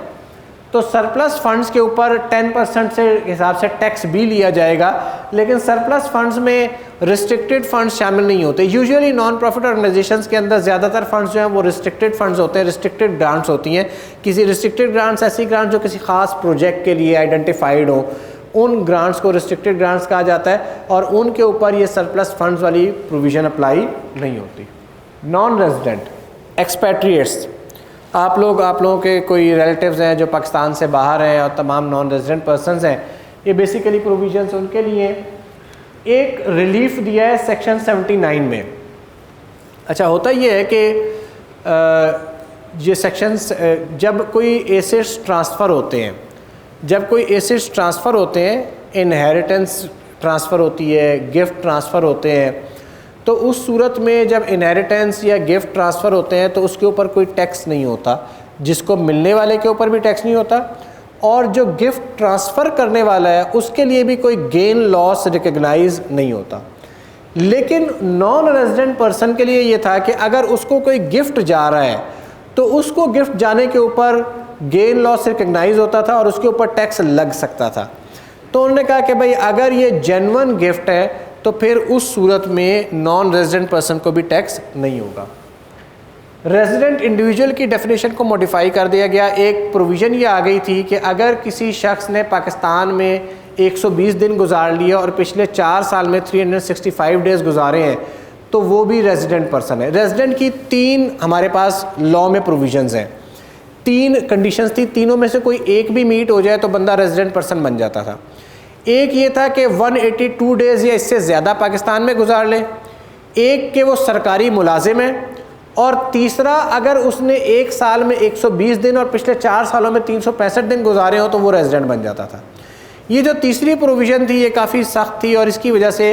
तो सरप्लस फंड्स के ऊपर 10% से हिसाब से टैक्स भी लिया जाएगा, लेकिन सरप्लस फंड्स में रिस्ट्रिक्टेड फंड्स शामिल नहीं होते। यूजुअली नॉन प्रॉफिट ऑर्गेनाइजेशंस के अंदर ज़्यादातर फंड्स जो हैं वो रिस्ट्रिक्टेड फंड्स होते हैं, रिस्ट्रिक्टेड ग्रांट्स होती हैं। किसी रिस्ट्रिक्टेड ग्रांट्स ऐसी ग्रांट्स जो किसी खास प्रोजेक्ट के लिए आइडेंटिफाइड हो, उन ग्रांट्स को रिस्ट्रिक्टेड ग्रांट्स कहा जाता है, और उनके ऊपर ये सरप्लस फंड्स वाली प्रोविज़न अप्लाई नहीं होती। नॉन रेजिडेंट एक्सपैट्रिएट्स, आप लोगों के कोई रिलेटिव्स हैं जो पाकिस्तान से बाहर हैं और तमाम नॉन रेजिडेंट पर्सनस हैं, ये बेसिकली प्रोविजंस उनके लिए एक रिलीफ दिया है सेक्शन 79 में। अच्छा, होता ये है कि ये सेक्शंस जब कोई एसेट्स ट्रांसफ़र होते हैं, जब कोई एसेट्स ट्रांसफ़र होते हैं, इनहेरिटेंस ट्रांसफ़र होती है, गिफ्ट ट्रांसफ़र होते हैं, तो उस सूरत में जब इनहेरिटेंस या गिफ्ट ट्रांसफ़र होते हैं तो उसके ऊपर कोई टैक्स नहीं होता, जिसको मिलने वाले के ऊपर भी टैक्स नहीं होता, और जो गिफ्ट ट्रांसफ़र करने वाला है उसके लिए भी कोई गेन लॉस रिकग्नाइज नहीं होता। लेकिन नॉन रेजिडेंट पर्सन के लिए ये था कि अगर उसको कोई गिफ्ट जा रहा है तो उसको गिफ्ट जाने के ऊपर गेन लॉस रिकग्नाइज होता था और उसके ऊपर टैक्स लग सकता था। तो उन्होंने कहा कि भाई अगर ये जेन्युइन गिफ्ट है तो फिर उस सूरत में नॉन रेजिडेंट पर्सन को भी टैक्स नहीं होगा। रेजिडेंट इंडिविजुअल की डेफिनेशन को मॉडिफाई कर दिया गया। एक प्रोविज़न ये आ गई थी कि अगर किसी शख्स ने पाकिस्तान में 120 दिन गुजार लिए और पिछले 4 साल में 365 डेज़ गुजारे हैं तो वो भी रेजिडेंट पर्सन है। रेजिडेंट की 3 हमारे पास लॉ में प्रोविजंस हैं, 3 कंडीशंस थी, तीनों में से कोई एक भी मीट हो जाए तो बंदा रेजिडेंट पर्सन बन जाता था। एक ये था कि 182 डेज़ या इससे ज़्यादा पाकिस्तान में गुजार ले, एक कि वो सरकारी मुलाजिम है, और तीसरा अगर उसने 1 साल में 120 दिन और पिछले 4 सालों में 365 दिन गुजारे हो तो वो रेजिडेंट बन जाता था। ये जो तीसरी प्रोविज़न थी ये काफ़ी सख्त थी और इसकी वजह से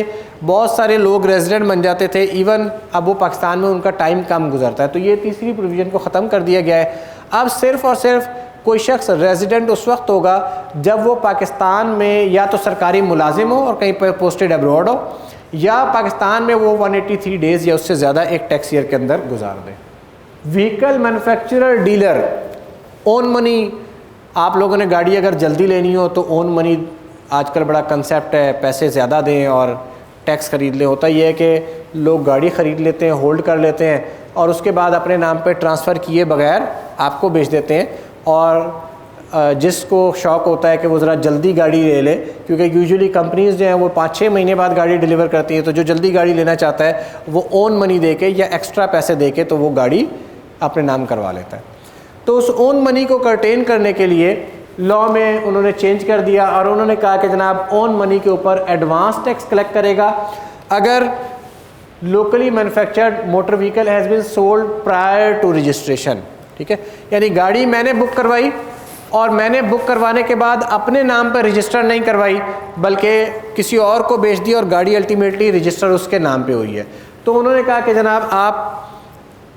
बहुत सारे लोग रेजिडेंट बन जाते थे, इवन अब वो पाकिस्तान में उनका टाइम कम गुजरता है। तो ये तीसरी प्रोविज़न को ख़त्म कर दिया गया है। अब सिर्फ़ और सिर्फ कोई शख्स रेजिडेंट उस वक्त होगा जब वो पाकिस्तान में या तो सरकारी मुलाजिम हो और कहीं पर पोस्टेड अब्रॉड हो, या पाकिस्तान में वो 183 डेज़ या उससे ज़्यादा एक टैक्स ईयर के अंदर गुजार दे। Vehicle manufacturer dealer, own money, आप लोगों ने गाड़ी अगर जल्दी लेनी हो तो ओन मनी आजकल बड़ा कंसेप्ट है, पैसे ज़्यादा दें और टैक्स ख़रीद लें। होता यह है कि लोग गाड़ी ख़रीद लेते हैं, होल्ड कर लेते हैं और उसके बाद अपने नाम पे ट्रांसफ़र किए बगैर आपको बेच देते हैं, और जिसको शौक़ होता है कि वो ज़रा जल्दी गाड़ी ले ले, क्योंकि यूजुअली कंपनीज़ जो हैं वो 5-6 महीने बाद गाड़ी डिलीवर करती हैं, तो जो जल्दी गाड़ी लेना चाहता है वो ओन मनी दे के या एक्स्ट्रा पैसे दे के तो वो गाड़ी अपने नाम करवा लेता है। तो उस ओन मनी को कर्टेन करने के लिए लॉ में उन्होंने चेंज कर दिया और उन्होंने कहा कि जनाब ओन मनी के ऊपर एडवांस टैक्स कलेक्ट करेगा अगर locally manufactured motor vehicle has been sold prior to registration. ठीक है, यानी गाड़ी मैंने बुक करवाई और मैंने बुक करवाने के बाद अपने नाम पर रजिस्टर नहीं करवाई बल्कि किसी और को बेच दी और गाड़ी अल्टीमेटली रजिस्टर उसके नाम पे हुई है, तो उन्होंने कहा कि जनाब आप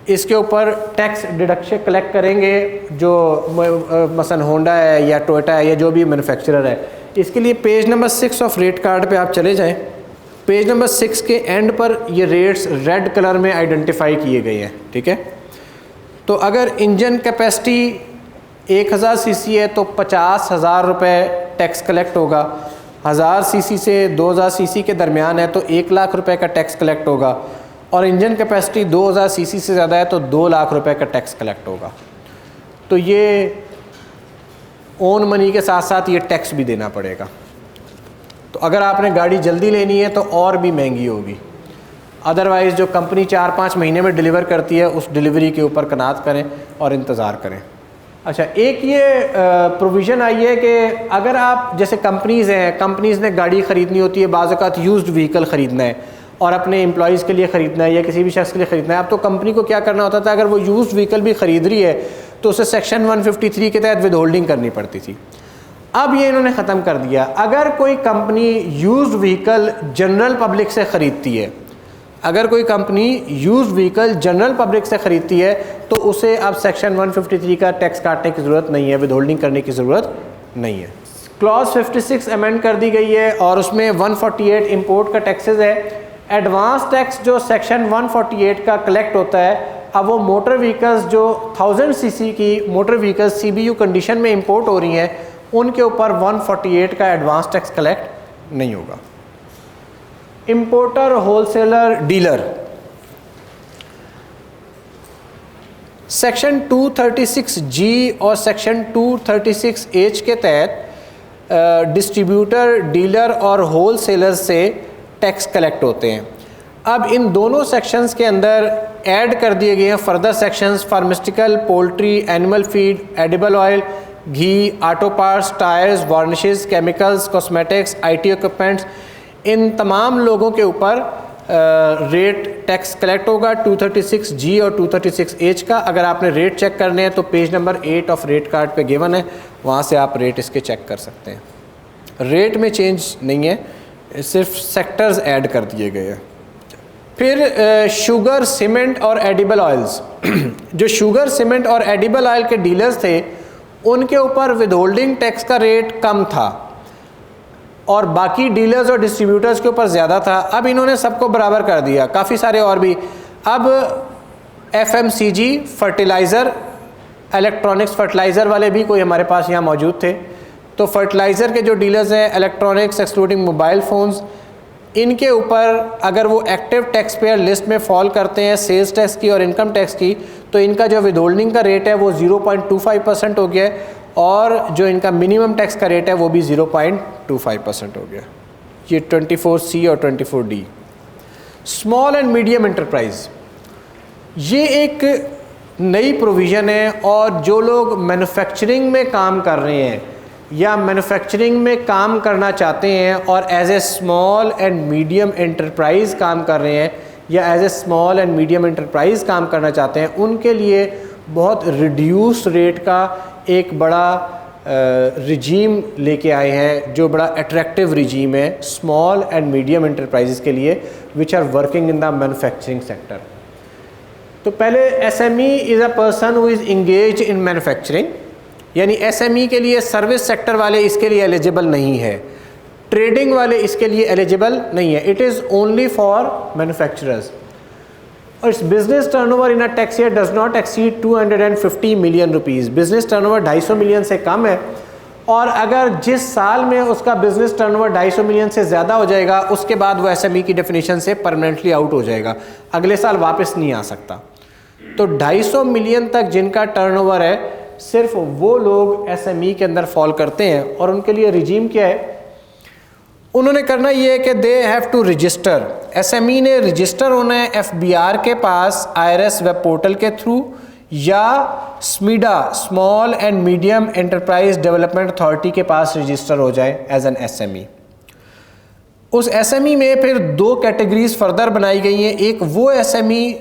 इसके ऊपर टैक्स डिडक्शन कलेक्ट करेंगे जो मसलन होंडा है या टोयोटा है या जो भी मैन्युफैक्चरर है। इसके लिए page number 6 of rate card पे आप चले जाएं। पेज नंबर 6 के एंड पर ये रेट्स रेड कलर में आइडेंटिफाई किए गए हैं। ठीक है, तो अगर इंजन कैपेसिटी 1000 सीसी है तो 50,000 रुपये टैक्स कलेक्ट होगा, 1000 सीसी से 2000 सीसी के दरमियान है तो 1 लाख रुपए का टैक्स कलेक्ट होगा, और इंजन कैपेसिटी 2000 सीसी से ज़्यादा है तो 2 लाख रुपए का टैक्स कलेक्ट होगा। तो ये ओन मनी के साथ साथ ये टैक्स भी देना पड़ेगा। तो अगर आपने गाड़ी जल्दी लेनी है तो और भी महंगी होगी, अदरवाइज़ जो कंपनी 4-5 महीने में डिलीवर करती है उस डिलीवरी के ऊपर कनात करें और इंतज़ार करें। अच्छा, एक ये प्रोविज़न आई है कि अगर आप जैसे कंपनीज़ हैं, कंपनीज़ ने गाड़ी ख़रीदनी होती है, बाज़ औक़ात यूज्ड व्हीकल ख़रीदना है और अपने एम्प्लॉयज़ के लिए ख़रीदना है या किसी भी शख्स के लिए ख़रीदना है। अब तो कंपनी को क्या करना होता था, अगर वो यूज्ड व्हीकल भी ख़रीद रही है तो उसे सेक्शन 153 के तहत विद होल्डिंग करनी पड़ती थी। अब ये इन्होंने ख़त्म कर दिया। अगर कोई company used vehicle general public से ख़रीदती है, अगर कोई company used vehicle general public से ख़रीदती है तो उसे अब सेक्शन 153 का टैक्स काटने की ज़रूरत नहीं है, विद होल्डिंग करने की ज़रूरत नहीं है। क्लॉज 56 अमेंड कर दी गई है और उसमें 148 इंपोर्ट का टैक्सेस है। एडवांस टैक्स जो सेक्शन 148 का कलेक्ट होता है, अब वो मोटर व्हीकल्स जो 1000 सीसी की मोटर व्हीकल्स CBU कंडीशन में इंपोर्ट हो रही हैं उनके ऊपर 148 का एडवांस टैक्स कलेक्ट नहीं होगा। Importer, wholesaler, dealer, section 236G और सेक्शन 236H के तहत डिस्ट्रीब्यूटर, डीलर और होलसेलर से टैक्स कलेक्ट होते हैं। अब इन दोनों सेक्शंस के अंदर ऐड कर दिए गए हैं further sections, pharmaceutical, poultry, animal feed, edible oil, घी, auto parts, tyres, varnishes, chemicals, cosmetics, IT equipments. इन तमाम लोगों के ऊपर रेट टैक्स कलेक्ट होगा 236G और 236H का। अगर आपने रेट चेक करने हैं तो page number 8 of rate card पे गिवन है, वहाँ से आप रेट इसके चेक कर सकते हैं। रेट में चेंज नहीं है, सिर्फ सेक्टर्स ऐड कर दिए गए हैं। फिर शुगर, सीमेंट और एडिबल ऑयल्स जो शुगर, सीमेंट और एडिबल ऑयल के डीलर्स थे उनके ऊपर विदहोल्डिंग टैक्स का रेट कम था और बाकी डीलर्स और डिस्ट्रीब्यूटर्स के ऊपर ज़्यादा था। अब इन्होंने सबको बराबर कर दिया, काफ़ी सारे और भी। अब FMCG, फर्टिलाइज़र, इलेक्ट्रॉनिक्स फर्टिलाइज़र वाले भी कोई हमारे पास यहाँ मौजूद थे। तो फर्टिलाइज़र के जो डीलर्स हैं, इलेक्ट्रॉनिक्स एक्सक्लूडिंग मोबाइल फ़ोन्स, इनके ऊपर अगर वो एक्टिव टैक्स पेयर लिस्ट में फॉल करते हैं सेल्स टैक्स की और इनकम टैक्स की, तो इनका जो विदहोल्डिंग का रेट है वो 0.25% हो गया है और जो इनका मिनिमम टैक्स का रेट है वो भी 0.25% हो गया। ये 24C और 24D। Small and medium enterprise, ये एक नई प्रोविज़न है और जो लोग मैन्युफैक्चरिंग में काम कर रहे हैं या मैन्युफैक्चरिंग में काम करना चाहते हैं और as a small and medium enterprise काम कर रहे हैं या as a small and medium enterprise काम करना चाहते हैं, उनके लिए बहुत रिड्यूस रेट का एक बड़ा रिजीम लेके आए हैं जो बड़ा अट्रैक्टिव रिजीम है स्मॉल एंड मीडियम एंटरप्राइजेस के लिए which are working in the manufacturing sector. तो पहले SME is a person who is engage in manufacturing, यानी SME के लिए सर्विस सेक्टर वाले इसके लिए एलिजिबल नहीं है, ट्रेडिंग वाले इसके लिए एलिजिबल नहीं है। It is only for manufacturers. और इस business turnover in a tax year does not exceed 250 million rupees. Business turnover 250 million से कम है और अगर जिस साल में उसका बिजनेस टर्नओवर 250 मिलियन से ज़्यादा हो जाएगा उसके बाद वो SME की डेफिनेशन से परमानेंटली आउट हो जाएगा, अगले साल वापस नहीं आ सकता। तो 250 मिलियन तक जिनका टर्नओवर है सिर्फ वो लोग SME के अंदर फॉल करते हैं और उनके लिए रिजीम क्या है, उन्होंने करना ये है कि they have to register. SME ने रजिस्टर होना है FBR के पास, IRS वेब पोर्टल के थ्रू या SMEDA small and medium enterprise development authority के पास रजिस्टर हो जाए एज एन SME। उस SME में फिर 2 कैटेगरीज फर्दर बनाई गई हैं। एक वो SME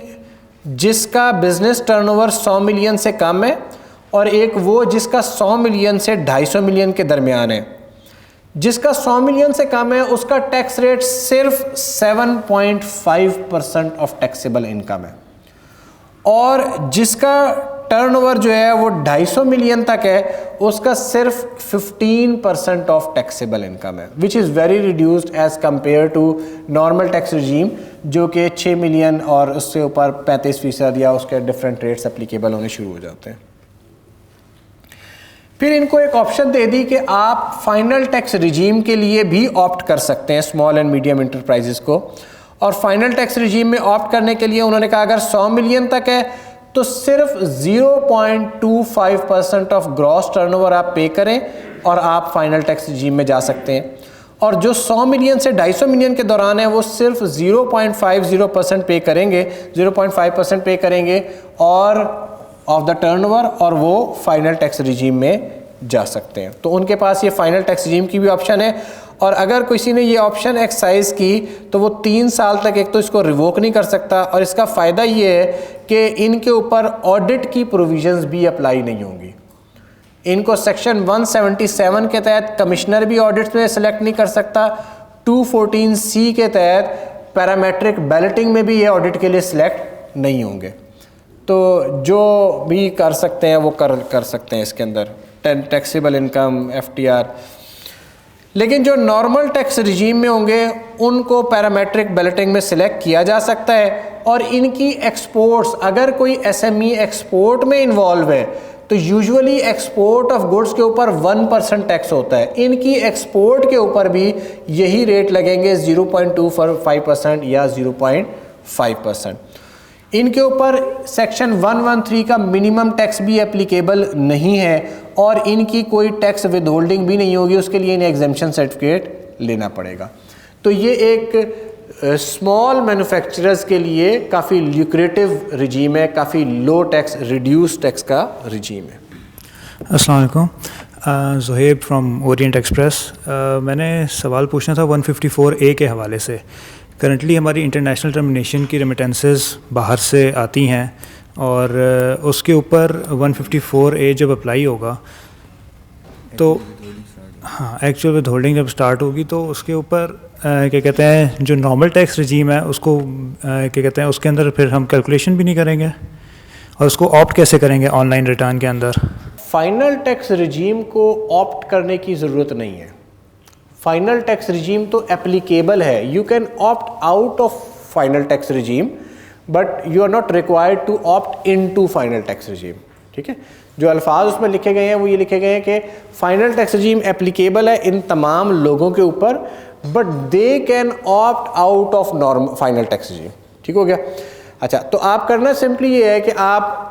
जिसका बिजनेस टर्नओवर 100 मिलियन से कम है और एक वो जिसका 100 मिलियन से 250 मिलियन के दरमियान है। जिसका 100 मिलियन से कम है उसका टैक्स रेट सिर्फ 7.5% ऑफ टैक्सेबल इनकम है और जिसका टर्नओवर जो है वो 250 मिलियन तक है उसका सिर्फ 15% ऑफ टैक्सेबल इनकम है, which is very reduced as compare to normal tax regime जो कि 6 मिलियन और उससे ऊपर 35% या उसके डिफरेंट रेट्स एप्लीकेबल होने शुरू हो जाते हैं। फिर इनको एक ऑप्शन दे दी कि आप फाइनल टैक्स रिजीम के लिए भी ऑप्ट कर सकते हैं स्मॉल एंड मीडियम एंटरप्राइजेस को। और फाइनल टैक्स रिजीम में ऑप्ट करने के लिए उन्होंने कहा अगर 100 मिलियन तक है तो सिर्फ 0.25% ऑफ ग्रॉस टर्नओवर आप पे करें और आप फाइनल टैक्स रिजीम में जा सकते हैं। और जो 100 मिलियन से 250 मिलियन के दौरान है वो सिर्फ 0.50% पे करेंगे, 0.5% पे करेंगे और ऑफ द टर्नओवर और वो फाइनल टैक्स रिजीम में जा सकते हैं। तो उनके पास ये फाइनल टैक्स रिजीम की भी ऑप्शन है और अगर किसी ने ये ऑप्शन एक्सरसाइज की तो वो 3 साल तक एक तो इसको रिवोक नहीं कर सकता और इसका फ़ायदा ये है कि इनके ऊपर ऑडिट की प्रोविजंस भी अप्लाई नहीं होंगी। इनको सेक्शन 177 के तहत कमिश्नर भी ऑडिट में सेलेक्ट नहीं कर सकता, 214C के तहत पैरामेट्रिक बैलेटिंग में भी ये ऑडिट के लिए सिलेक्ट नहीं होंगे। तो जो भी कर सकते हैं वो कर सकते हैं इसके अंदर टैक्सेबल इनकम, FTR। लेकिन जो नॉर्मल टैक्स रिजीम में होंगे उनको पैरामेट्रिक बैलेटिंग में सिलेक्ट किया जा सकता है और इनकी एक्सपोर्ट्स, अगर कोई SME एक्सपोर्ट में इन्वॉल्व है तो यूजुअली एक्सपोर्ट ऑफ गुड्स के ऊपर 1% टैक्स होता है। इनकी एक्सपोर्ट के ऊपर भी यही रेट लगेंगे 0.25% या 0.5%। इनके ऊपर सेक्शन 113 का मिनिमम टैक्स भी एप्लीकेबल नहीं है और इनकी कोई टैक्स विदहोल्डिंग भी नहीं होगी, उसके लिए इन्हें एग्जेम्पशन सर्टिफिकेट लेना पड़ेगा। तो ये एक स्मॉल मैन्युफैक्चरर्स के लिए काफ़ी ल्यूक्रेटिव रिजीम है, काफ़ी लो टैक्स रिड्यूस टैक्स का रिजीम है। अस्सलाम वालेकुम, ज़ुहैब फ्रॉम ओरिएंट एक्सप्रेस। मैंने सवाल पूछना था 154A के हवाले से। करंटली हमारी इंटरनेशनल टर्मिनेशन की रेमिटेंसेस बाहर से आती हैं और उसके ऊपर 154A जब अप्लाई होगा तो हाँ, एक्चुअल विद होल्डिंग जब स्टार्ट होगी तो उसके ऊपर क्या कहते हैं, जो नॉर्मल टैक्स रजीम है उसको क्या कहते हैं, उसके अंदर फिर हम कैलकुलेशन भी नहीं करेंगे और उसको ऑप्ट कैसे करेंगे ऑनलाइन रिटर्न के अंदर? फाइनल टैक्स रजीम को ऑप्ट करने की ज़रूरत नहीं है। फाइनल टैक्स रजीम तो एप्लीकेबल है। You can opt out of final tax regime but you are not required to opt in to final tax regime. ठीक है, जो अल्फाज उसमें लिखे गए हैं वो ये लिखे गए हैं कि फाइनल टैक्स रजीम एप्लीकेबल है इन तमाम लोगों के ऊपर, but they can opt out of normal final tax regime. ठीक हो गया। अच्छा, तो आप करना सिंपली ये है कि आप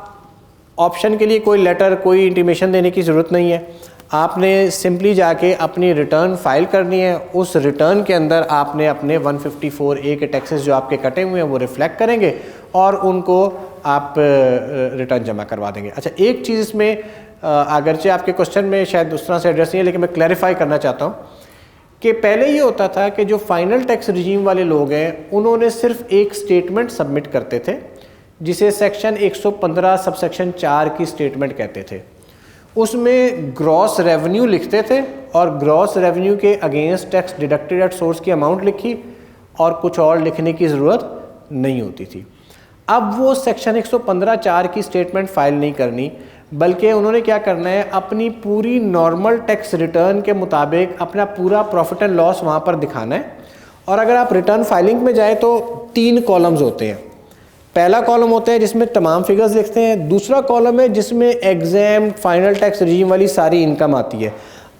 ऑप्शन के लिए कोई लेटर, कोई इंटीमेशन देने की ज़रूरत नहीं है। आपने सिंपली जाके अपनी रिटर्न फाइल करनी है। उस रिटर्न के अंदर आपने अपने 154A के टैक्सेस जो आपके कटे हुए हैं वो रिफ्लेक्ट करेंगे और उनको आप रिटर्न जमा करवा देंगे। अच्छा, एक चीज़ इसमें अगरचे आपके क्वेश्चन में शायद उस तरह से एड्रेस नहीं है, लेकिन मैं क्लैरिफाई करना चाहता हूँ कि पहले ये होता था कि जो फाइनल टैक्स रजीम वाले लोग हैं उन्होंने सिर्फ एक स्टेटमेंट सबमिट करते थे जिसे सेक्शन 115 सबसेक्शन 4 की स्टेटमेंट कहते थे। उसमें ग्रॉस रेवेन्यू लिखते थे और ग्रॉस रेवेन्यू के against tax deducted at source की अमाउंट लिखी और कुछ और लिखने की ज़रूरत नहीं होती थी। अब वो सेक्शन 115(4) की स्टेटमेंट फाइल नहीं करनी, बल्कि उन्होंने क्या करना है, अपनी पूरी नॉर्मल टैक्स रिटर्न के मुताबिक अपना पूरा प्रॉफिट एंड लॉस वहाँ पर दिखाना है। और अगर आप रिटर्न फाइलिंग में जाएँ तो 3 कॉलम्स होते हैं। पहला कॉलम होता है जिसमें तमाम फिगर्स लिखते हैं, दूसरा कॉलम है जिसमें एग्जाम फाइनल टैक्स रजीम वाली सारी इनकम आती है।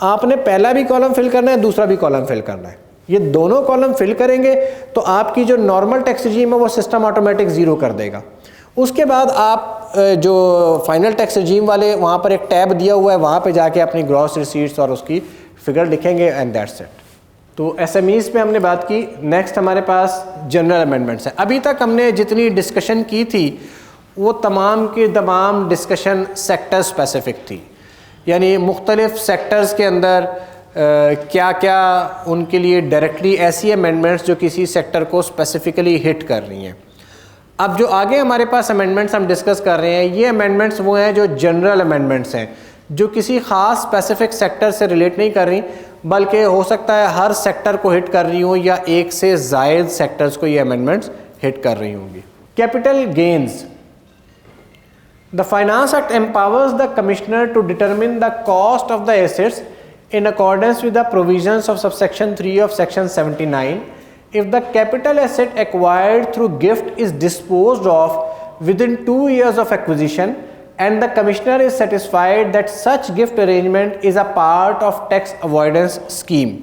आपने पहला भी कॉलम फिल करना है, दूसरा भी कॉलम फिल करना है। ये दोनों कॉलम फिल करेंगे तो आपकी जो नॉर्मल टैक्स रजीम है वो सिस्टम ऑटोमेटिक ज़ीरो कर देगा। उसके बाद आप जो फाइनल टैक्स रजीम वाले वहाँ पर एक टैब दिया हुआ है, वहाँ पर जाके अपनी ग्रॉस रिसीट्स और उसकी फिगर लिखेंगे एंड दैट्स इट। तो एसएमईज़ पे हमने बात की। नेक्स्ट हमारे पास जनरल अमेंडमेंट्स हैं। अभी तक हमने जितनी डिस्कशन की थी वो तमाम की तमाम डिस्कशन सेक्टर स्पेसिफिक थी, यानी मुख्तलिफ सेक्टर्स के अंदर क्या क्या उनके लिए डायरेक्टली ऐसी अमेंडमेंट्स जो किसी सेक्टर को स्पेसिफिकली हिट कर रही हैं। अब जो आगे हमारे पास अमेंडमेंट्स हम डिस्कस कर रहे हैं, ये अमेंडमेंट्स वो हैं जो जनरल अमेंडमेंट्स हैं, जो किसी ख़ास स्पेसिफिक सेक्टर से रिलेट नहीं कर रही, बल्कि हो सकता है हर सेक्टर को हिट कर रही हो या एक से ज़ायद सेक्टर्स को ये अमेंडमेंट्स हिट कर रही होंगी। Capital gains. The finance act empowers the commissioner to determine the cost of the assets in accordance with the provisions of subsection 3 of section 79 if the capital asset acquired through gift is disposed of within 2 years of acquisition and the commissioner is satisfied that such gift arrangement is a part of tax avoidance scheme।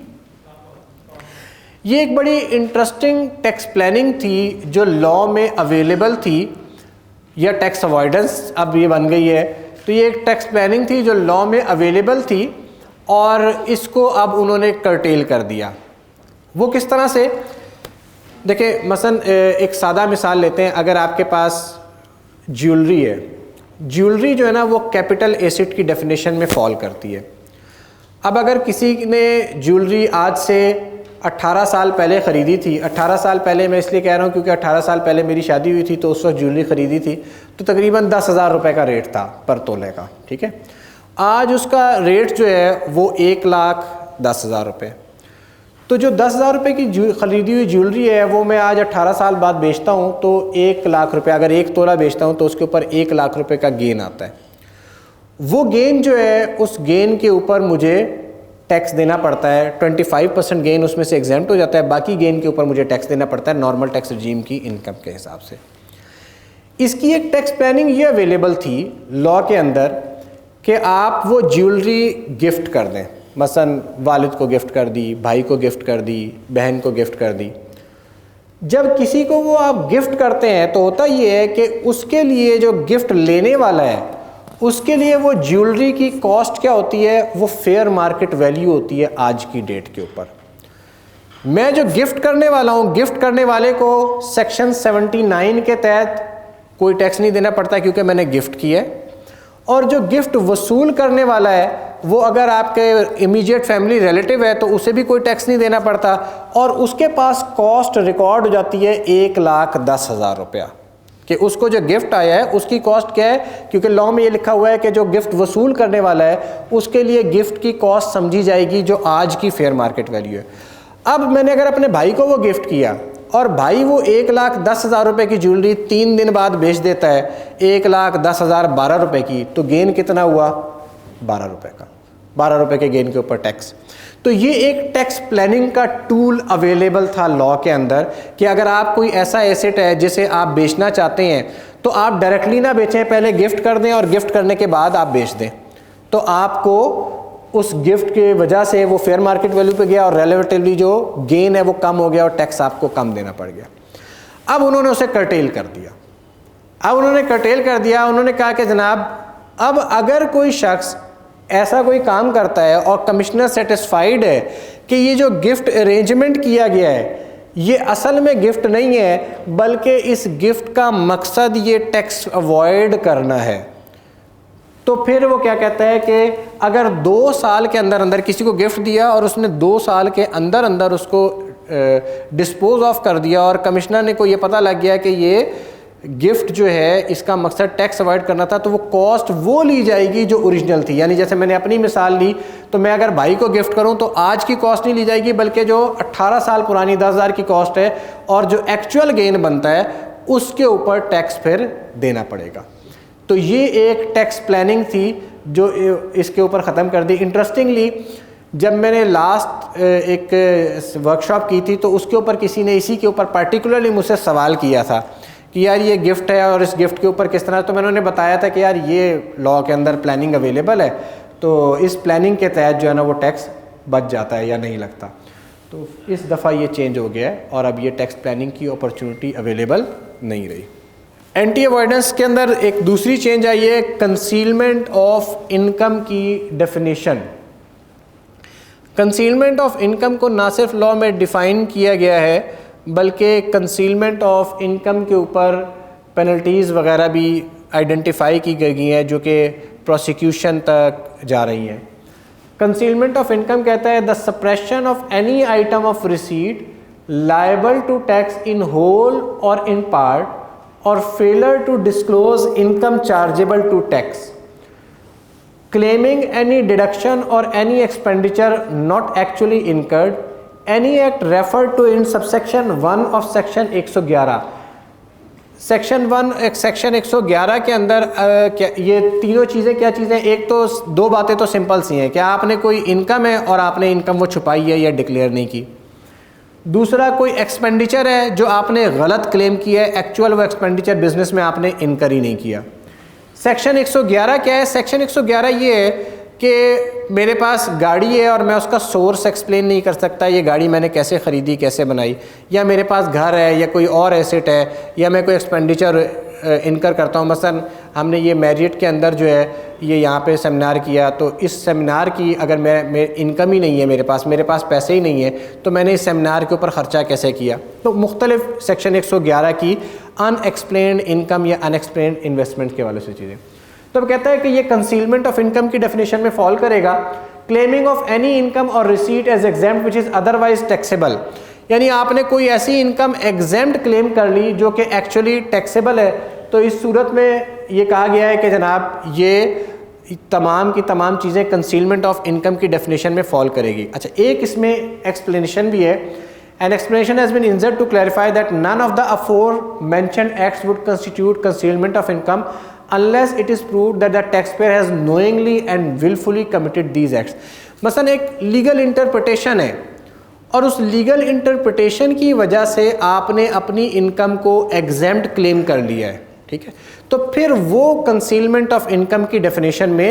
ये एक बड़ी इंटरेस्टिंग टैक्स प्लानिंग थी जो लॉ में अवेलेबल थी, या टैक्स अवॉइडेंस अब ये बन गई है। तो ये एक टैक्स प्लानिंग थी जो लॉ में अवेलेबल थी और इसको अब उन्होंने कर्टेल कर दिया। वो किस तरह से, देखिए मसलन एक सादा मिसाल लेते हैं। अगर आपके पास ज्वेलरी है, ज्वेलरी जो है ना वो कैपिटल एसेट की डेफिनेशन में फॉल करती है। अब अगर किसी ने ज्वेलरी आज से 18 साल पहले ख़रीदी थी, 18 साल पहले मैं इसलिए कह रहा हूँ क्योंकि 18 साल पहले मेरी शादी हुई थी, तो उस वक्त ज्वेलरी ख़रीदी थी तो तकरीबन 10,000 रुपये का रेट था पर तोले का। ठीक है, आज उसका रेट जो है वो 1,10,000 रुपये। तो जो 10,000 रुपये की ख़रीदी हुई ज्वेलरी है वो मैं आज 18 साल बाद बेचता हूँ तो 1,00,000 रुपये, अगर 1 तोला बेचता हूँ तो उसके ऊपर 1,00,000 रुपये का गेन आता है। वो गेन जो है उस गेन के ऊपर मुझे टैक्स देना पड़ता है। 25% गेन उसमें से एग्जेम्प्ट हो जाता है, बाकी गेन के ऊपर मुझे टैक्स देना पड़ता है नॉर्मल टैक्स रजीम की इनकम के हिसाब से। इसकी एक टैक्स प्लानिंग ये अवेलेबल थी लॉ के अंदर कि आप वो ज्वेलरी गिफ्ट कर दें, मसलन वालिद को गिफ्ट कर दी, भाई को गिफ्ट कर दी, बहन को गिफ्ट कर दी। जब किसी को वो आप गिफ्ट करते हैं तो होता ये है कि उसके लिए जो गिफ्ट लेने वाला है उसके लिए वो ज्वेलरी की कॉस्ट क्या होती है, वो फेयर मार्केट वैल्यू होती है आज की डेट के ऊपर। मैं जो गिफ्ट करने वाला हूँ, गिफ्ट करने वाले को सेक्शन 79 के तहत कोई टैक्स नहीं देना पड़ता क्योंकि मैंने गिफ्ट किया है। और जो गिफ्ट वसूल करने वाला है वो अगर आपके इमीडिएट फैमिली रिलेटिव है तो उसे भी कोई टैक्स नहीं देना पड़ता, और उसके पास कॉस्ट रिकॉर्ड हो जाती है 1,10,000 रुपया कि उसको जो गिफ्ट आया है उसकी कॉस्ट क्या है, क्योंकि लॉ में ये लिखा हुआ है कि जो गिफ्ट वसूल करने वाला है उसके लिए गिफ्ट की कॉस्ट समझी जाएगी जो आज की फेयर मार्केट वैल्यू है। अब मैंने अगर अपने भाई को वो गिफ्ट किया और भाई वो 1,10,000 रुपये की ज्वेलरी 3 दिन बाद बेच देता है 1,10,000 12 रुपये की, तो गेन कितना हुआ? 12 रुपये का। 12 रुपये के गेन के ऊपर टैक्स। तो ये एक टैक्स प्लानिंग का टूल अवेलेबल था लॉ के अंदर कि अगर आप कोई ऐसा एसेट है जिसे आप बेचना चाहते हैं तो आप डायरेक्टली ना बेचें, पहले गिफ्ट कर दें और गिफ्ट करने के बाद आप बेच दें, तो आपको उस गिफ्ट के वजह से वो फेयर मार्केट वैल्यू पे गया और रिलेटिवली जो गेन है वो कम हो गया और टैक्स आपको कम देना पड़ गया। अब उन्होंने उसे कर्टेल कर दिया। उन्होंने कहा कि जनाब अब अगर कोई शख्स ऐसा कोई काम करता है और कमिश्नर सेटिस्फाइड है कि ये जो गिफ्ट अरेंजमेंट किया गया है ये असल में गिफ्ट नहीं है बल्कि इस गिफ्ट का मकसद ये टैक्स अवॉइड करना है, तो फिर वो क्या कहता है कि अगर 2 साल के अंदर अंदर किसी को गिफ्ट दिया और उसने 2 साल के अंदर अंदर उसको डिस्पोज ऑफ कर दिया और कमिश्नर ने को ये पता लग गया कि ये गिफ्ट जो है इसका मकसद टैक्स अवॉइड करना था, तो वो कॉस्ट वो ली जाएगी जो ओरिजिनल थी। यानी जैसे मैंने अपनी मिसाल ली तो मैं अगर भाई को गिफ्ट करूं तो आज की कॉस्ट नहीं ली जाएगी बल्कि जो 18 साल पुरानी 10,000 की कॉस्ट है और जो एक्चुअल गेन बनता है उसके ऊपर टैक्स फिर देना पड़ेगा। तो ये एक टैक्स प्लानिंग थी जो इसके ऊपर ख़त्म कर दी। इंटरेस्टिंगली जब मैंने लास्ट एक वर्कशॉप की थी तो उसके ऊपर किसी ने इसी के ऊपर पर्टिकुलरली मुझसे सवाल किया था कि यार ये गिफ्ट है और इस गिफ्ट के ऊपर किस तरह, तो मैंने उन्हें बताया था कि यार ये लॉ के अंदर प्लानिंग अवेलेबल है, तो इस प्लानिंग के तहत जो है ना वो टैक्स बच जाता है या नहीं लगता। तो इस दफ़ा ये चेंज हो गया है और अब ये टैक्स प्लानिंग की अपॉर्चुनिटी अवेलेबल नहीं रही। एंटी अवॉइडेंस के अंदर एक दूसरी चेंज आई है, कंसीलमेंट ऑफ इनकम की डेफिनेशन। कंसीलमेंट ऑफ इनकम को ना सिर्फ लॉ में डिफ़ाइन किया गया है बल्कि कंसीलमेंट ऑफ इनकम के ऊपर पेनल्टीज़ वगैरह भी आइडेंटिफाई की गई हैं जो कि प्रोसिक्यूशन तक जा रही हैं। कंसीलमेंट ऑफ इनकम कहता है the suppression of any item of receipt liable to tax in whole और इन पार्ट और failure to disclose income chargeable to tax, claiming any deduction or any expenditure not actually incurred, any act referred to in subsection 1 of section 111। Section 111 के अंदर ये तीनों चीज़ें क्या चीज़ें, एक तो 2 बातें तो सिंपल सी हैं कि आपने कोई इनकम है और आपने इनकम वो छुपाई है या डिक्लेयर नहीं की। दूसरा कोई एक्सपेंडिचर है जो आपने गलत क्लेम किया है, एक्चुअल वो एक्सपेंडिचर बिजनेस में आपने इनकर ही नहीं किया। सेक्शन 111 क्या है? सेक्शन 111 ये है कि मेरे पास गाड़ी है और मैं उसका सोर्स एक्सप्लेन नहीं कर सकता, ये गाड़ी मैंने कैसे ख़रीदी, कैसे बनाई, या मेरे पास घर है या कोई और एसेट है या मैं कोई एक्सपेंडिचर इनकर करता हूँ। मसलन हमने ये मैरियट के अंदर जो है ये यहाँ पे सेमिनार किया, तो इस सेमिनार की अगर मेरे इनकम ही नहीं है, मेरे पास पैसे ही नहीं है, तो मैंने इस सेमिनार के ऊपर ख़र्चा कैसे किया। तो मुख्तलिफ सेक्शन 111 की अनएक्सप्लेन्ड इनकम या अनएक्सप्लेन्ड इन्वेस्टमेंट के वाले से चीज़ें। तो अब कहता है कि ये कंसीलमेंट ऑफ इनकम की डेफिनेशन में फॉल करेगा। क्लेमिंग ऑफ एनी इनकम और receipt as exempt which is otherwise taxable, यानी आपने कोई ऐसी इनकम एग्जेम्प्ट क्लेम कर ली जो कि एक्चुअली टैक्सेबल है, तो इस सूरत में ये कहा गया है कि जनाब ये तमाम की तमाम चीज़ें कंसीलमेंट ऑफ इनकम की डेफिनेशन में फॉल करेगी। अच्छा, एक इसमें एक्सप्लेनेशन भी है। An explanation has been inserted to clarify that none of the aforementioned acts would constitute concealment of income unless it is proved that the taxpayer has knowingly and willfully committed these acts। मसलन एक लीगल इंटरप्रिटेशन है और उस लीगल इंटरप्रिटेशन की वजह से आपने अपनी इनकम को एग्जेम्प्ट क्लेम कर लिया है, ठीक है, तो फिर वो कंसीलमेंट ऑफ इनकम की डेफिनेशन में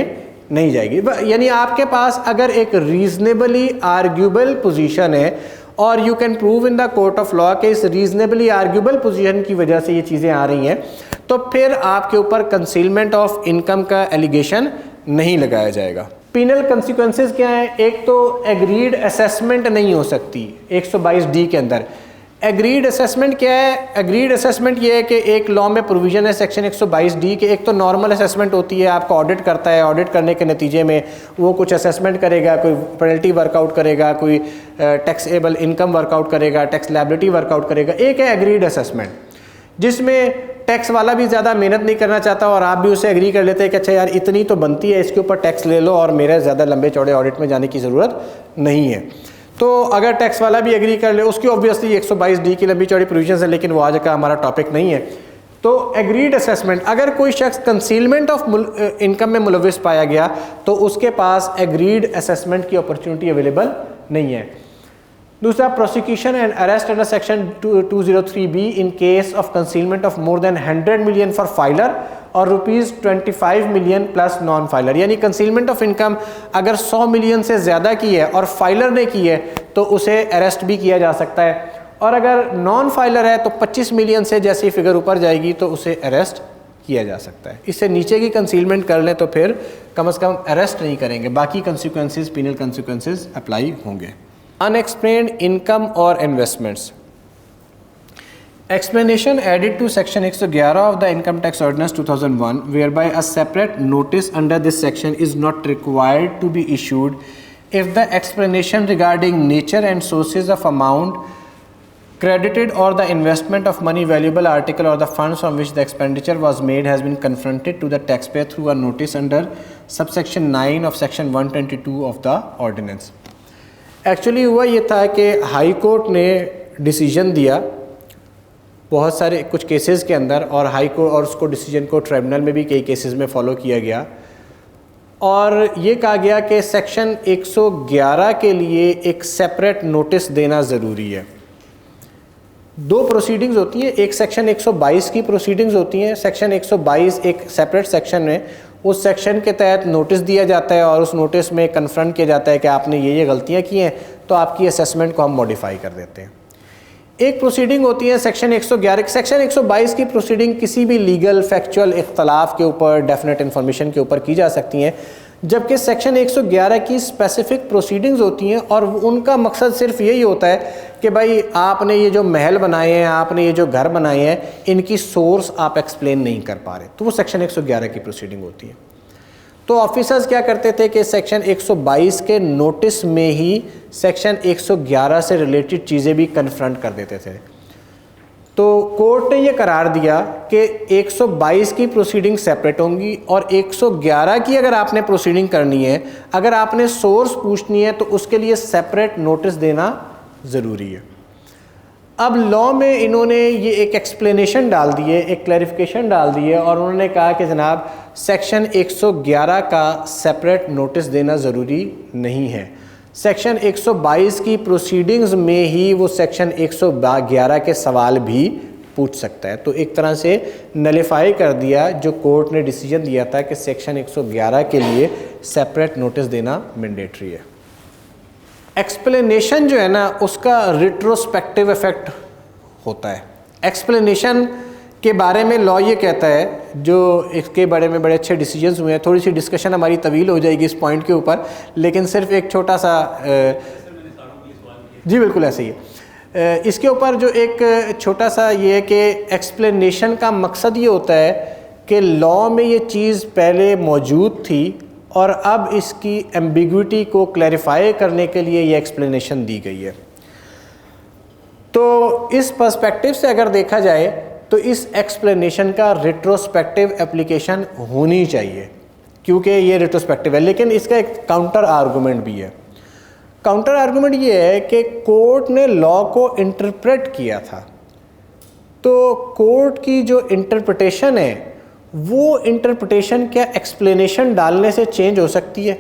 नहीं जाएगी। यानी आपके पास अगर एक रीजनेबली आर्ग्यूबल पोजीशन है और you can prove in the court of law के इस रीजनेबली आर्ग्यूबल पोजीशन की वजह से ये चीज़ें आ रही हैं, तो फिर आपके ऊपर कंसीलमेंट ऑफ इनकम का एलिगेशन नहीं लगाया जाएगा। पिनल कंसिक्वेंसेस क्या हैं? एक तो एग्रीड असेसमेंट नहीं हो सकती 122D के अंदर। एग्रीड असेसमेंट क्या है? एग्रीड असेसमेंट ये है कि एक लॉ में प्रोविजन है सेक्शन 122D के, एक तो नॉर्मल असेसमेंट होती है, आपका ऑडिट करता है, ऑडिट करने के नतीजे में वो कुछ असेसमेंट करेगा, कोई पेनल्टी वर्कआउट करेगा, कोई टैक्सेबल इनकम वर्कआउट करेगा, टैक्स लायबिलिटी वर्कआउट करेगा। एक है एग्रीड असेसमेंट जिसमें टैक्स वाला भी ज़्यादा मेहनत नहीं करना चाहता और आप भी उसे एग्री कर लेते हैं कि अच्छा यार इतनी तो बनती है, इसके ऊपर टैक्स ले लो और मेरे ज़्यादा लंबे चौड़े ऑडिट में जाने की ज़रूरत नहीं है। तो अगर टैक्स वाला भी एग्री कर ले, उसकी ऑब्वियसली 122D की लंबी चौड़ी प्रोविजन है, लेकिन वो आज का हमारा टॉपिक नहीं है। तो एग्रीड असेसमेंट, अगर कोई शख्स कंसीलमेंट ऑफ इनकम में मुलविस पाया गया तो उसके पास एग्रीड असेसमेंट की अपॉर्चुनिटी अवेलेबल नहीं है। दूसरा, prosecution and arrest under section 203B in case of concealment of more than 100 million for filer और ₹25 मिलियन प्लस नॉन फाइलर। यानी कंसीलमेंट ऑफ इनकम अगर 100 मिलियन से ज़्यादा की है और फाइलर ने की है तो उसे अरेस्ट भी किया जा सकता है, और अगर नॉन फाइलर है तो 25 मिलियन से जैसी फिगर ऊपर जाएगी तो उसे अरेस्ट किया जा सकता है। इससे नीचे की कंसीलमेंट कर लें तो फिर कम से कम अरेस्ट नहीं करेंगे, बाकी कंसिक्वेंसेस पिनल कंसिक्वेंसेस अप्लाई होंगे। अनएक्सप्लेन्ड इनकम और investments. Explanation added to section 111 of the Income Tax Ordinance 2001 whereby a separate notice under this section is not required to be issued if the explanation regarding nature and sources of amount credited or the investment of money valuable article or the funds from which the expenditure was made has been confronted to the taxpayer through a notice under subsection 9 of section 122 of the ordinance। Actually हुआ ये था कि हाई कोर्ट ने डिसीजन दिया बहुत सारे कुछ केसेस के अंदर, और हाई कोर्ट और उसको डिसीजन को ट्राइब्यूनल में भी कई केसेस में फॉलो किया गया, और ये कहा गया कि सेक्शन 111 के लिए एक सेपरेट नोटिस देना ज़रूरी है। दो प्रोसीडिंग्स होती हैं, एक सेक्शन 122 की प्रोसीडिंग्स होती हैं। सेक्शन 122 एक सेपरेट सेक्शन है, उस सेक्शन के तहत नोटिस दिया जाता है और उस नोटिस में कन्फ्रंट किया जाता है कि आपने ये गलतियाँ की हैं तो आपकी असेसमेंट को हम मॉडिफाई कर देते हैं। एक प्रोसीडिंग होती है सेक्शन 111। सेक्शन 122 की प्रोसीडिंग किसी भी लीगल फैक्चुअल इख्तलाफ के ऊपर, डेफिनेट इन्फॉर्मेशन के ऊपर की जा सकती हैं, जबकि सेक्शन 111 की स्पेसिफिक प्रोसीडिंग्स होती हैं और उनका मकसद सिर्फ यही होता है कि भाई आपने ये जो महल बनाए हैं, आपने ये जो घर बनाए हैं, इनकी सोर्स आप एक्सप्लेन नहीं कर पा रहे, तो वो सेक्शन 111 की प्रोसीडिंग होती है। तो ऑफिसर्स क्या करते थे कि सेक्शन 122 के नोटिस में ही सेक्शन 111 से रिलेटेड चीज़ें भी कन्फ्रंट कर देते थे। तो कोर्ट ने ये करार दिया कि 122 की प्रोसीडिंग सेपरेट होंगी और 111 की अगर आपने प्रोसीडिंग करनी है, अगर आपने सोर्स पूछनी है तो उसके लिए सेपरेट नोटिस देना ज़रूरी है। अब लॉ में इन्होंने ये एक एक्सप्लेनेशन डाल दी है, एक क्लैरिफिकेशन डाल दी है, और उन्होंने कहा कि जनाब सेक्शन 111 का सेपरेट नोटिस देना ज़रूरी नहीं है। सेक्शन 122 की प्रोसीडिंग्स में ही वो सेक्शन 111 के सवाल भी पूछ सकता है। तो एक तरह से नलिफाई कर दिया जो कोर्ट ने डिसीजन दिया था कि सेक्शन 111 के लिए सेपरेट नोटिस देना मैंडेटरी है। एक्सप्लेनेशन जो है ना, उसका रिट्रोस्पेक्टिव इफ़ेक्ट होता है। एक्सप्लेनेशन के बारे में लॉ ये कहता है, जो इसके बारे में बड़े अच्छे डिसीजंस हुए हैं। थोड़ी सी डिस्कशन हमारी तवील हो जाएगी इस पॉइंट के ऊपर, लेकिन सिर्फ एक छोटा सा जी बिल्कुल ऐसे ही है। इसके ऊपर जो एक छोटा सा ये है कि एक्सप्लेनेशन का मकसद ये होता है कि लॉ में ये चीज़ पहले मौजूद थी और अब इसकी एम्बिग्विटी को क्लैरिफाई करने के लिए ये एक्सप्लेनेशन दी गई है। तो इस पर्सपेक्टिव से अगर देखा जाए तो इस एक्सप्लेनेशन का रिट्रोस्पेक्टिव एप्लीकेशन होनी चाहिए, क्योंकि ये रिट्रोस्पेक्टिव है। लेकिन इसका एक काउंटर आर्गूमेंट भी है। काउंटर आर्गूमेंट ये है कि कोर्ट ने लॉ को इंटरप्रेट किया था, तो कोर्ट की जो इंटरप्रिटेशन है वो इंटरप्रिटेशन क्या एक्सप्लेनेशन डालने से चेंज हो सकती है?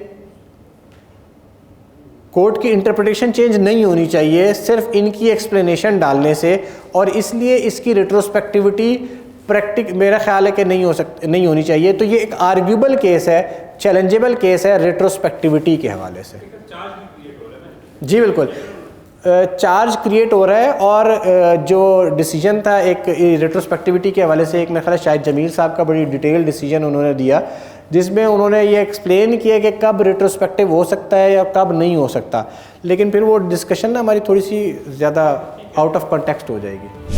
कोर्ट की इंटरप्रिटेशन चेंज नहीं होनी चाहिए सिर्फ इनकी एक्सप्लेनेशन डालने से, और इसलिए इसकी रिट्रोस्पेक्टिविटी मेरा ख्याल है कि नहीं होनी चाहिए। तो ये एक आर्ग्यूबल केस है, चैलेंजेबल केस है रिट्रोस्पेक्टिविटी के हवाले से। जी बिल्कुल, चार्ज क्रिएट हो रहा है, और जो डिसीजन था एक रिट्रोस्पेक्टिविटी के हवाले से, एक मेरा ख्याल शायद जमील साहब का बड़ी डिटेल डिसीजन उन्होंने दिया जिसमें उन्होंने ये एक्सप्लेन किया कि कब रिट्रोस्पेक्टिव हो सकता है या कब नहीं हो सकता, लेकिन फिर वो डिस्कशन ना हमारी थोड़ी सी ज़्यादा आउट ऑफ कॉन्टेक्स्ट हो जाएगी।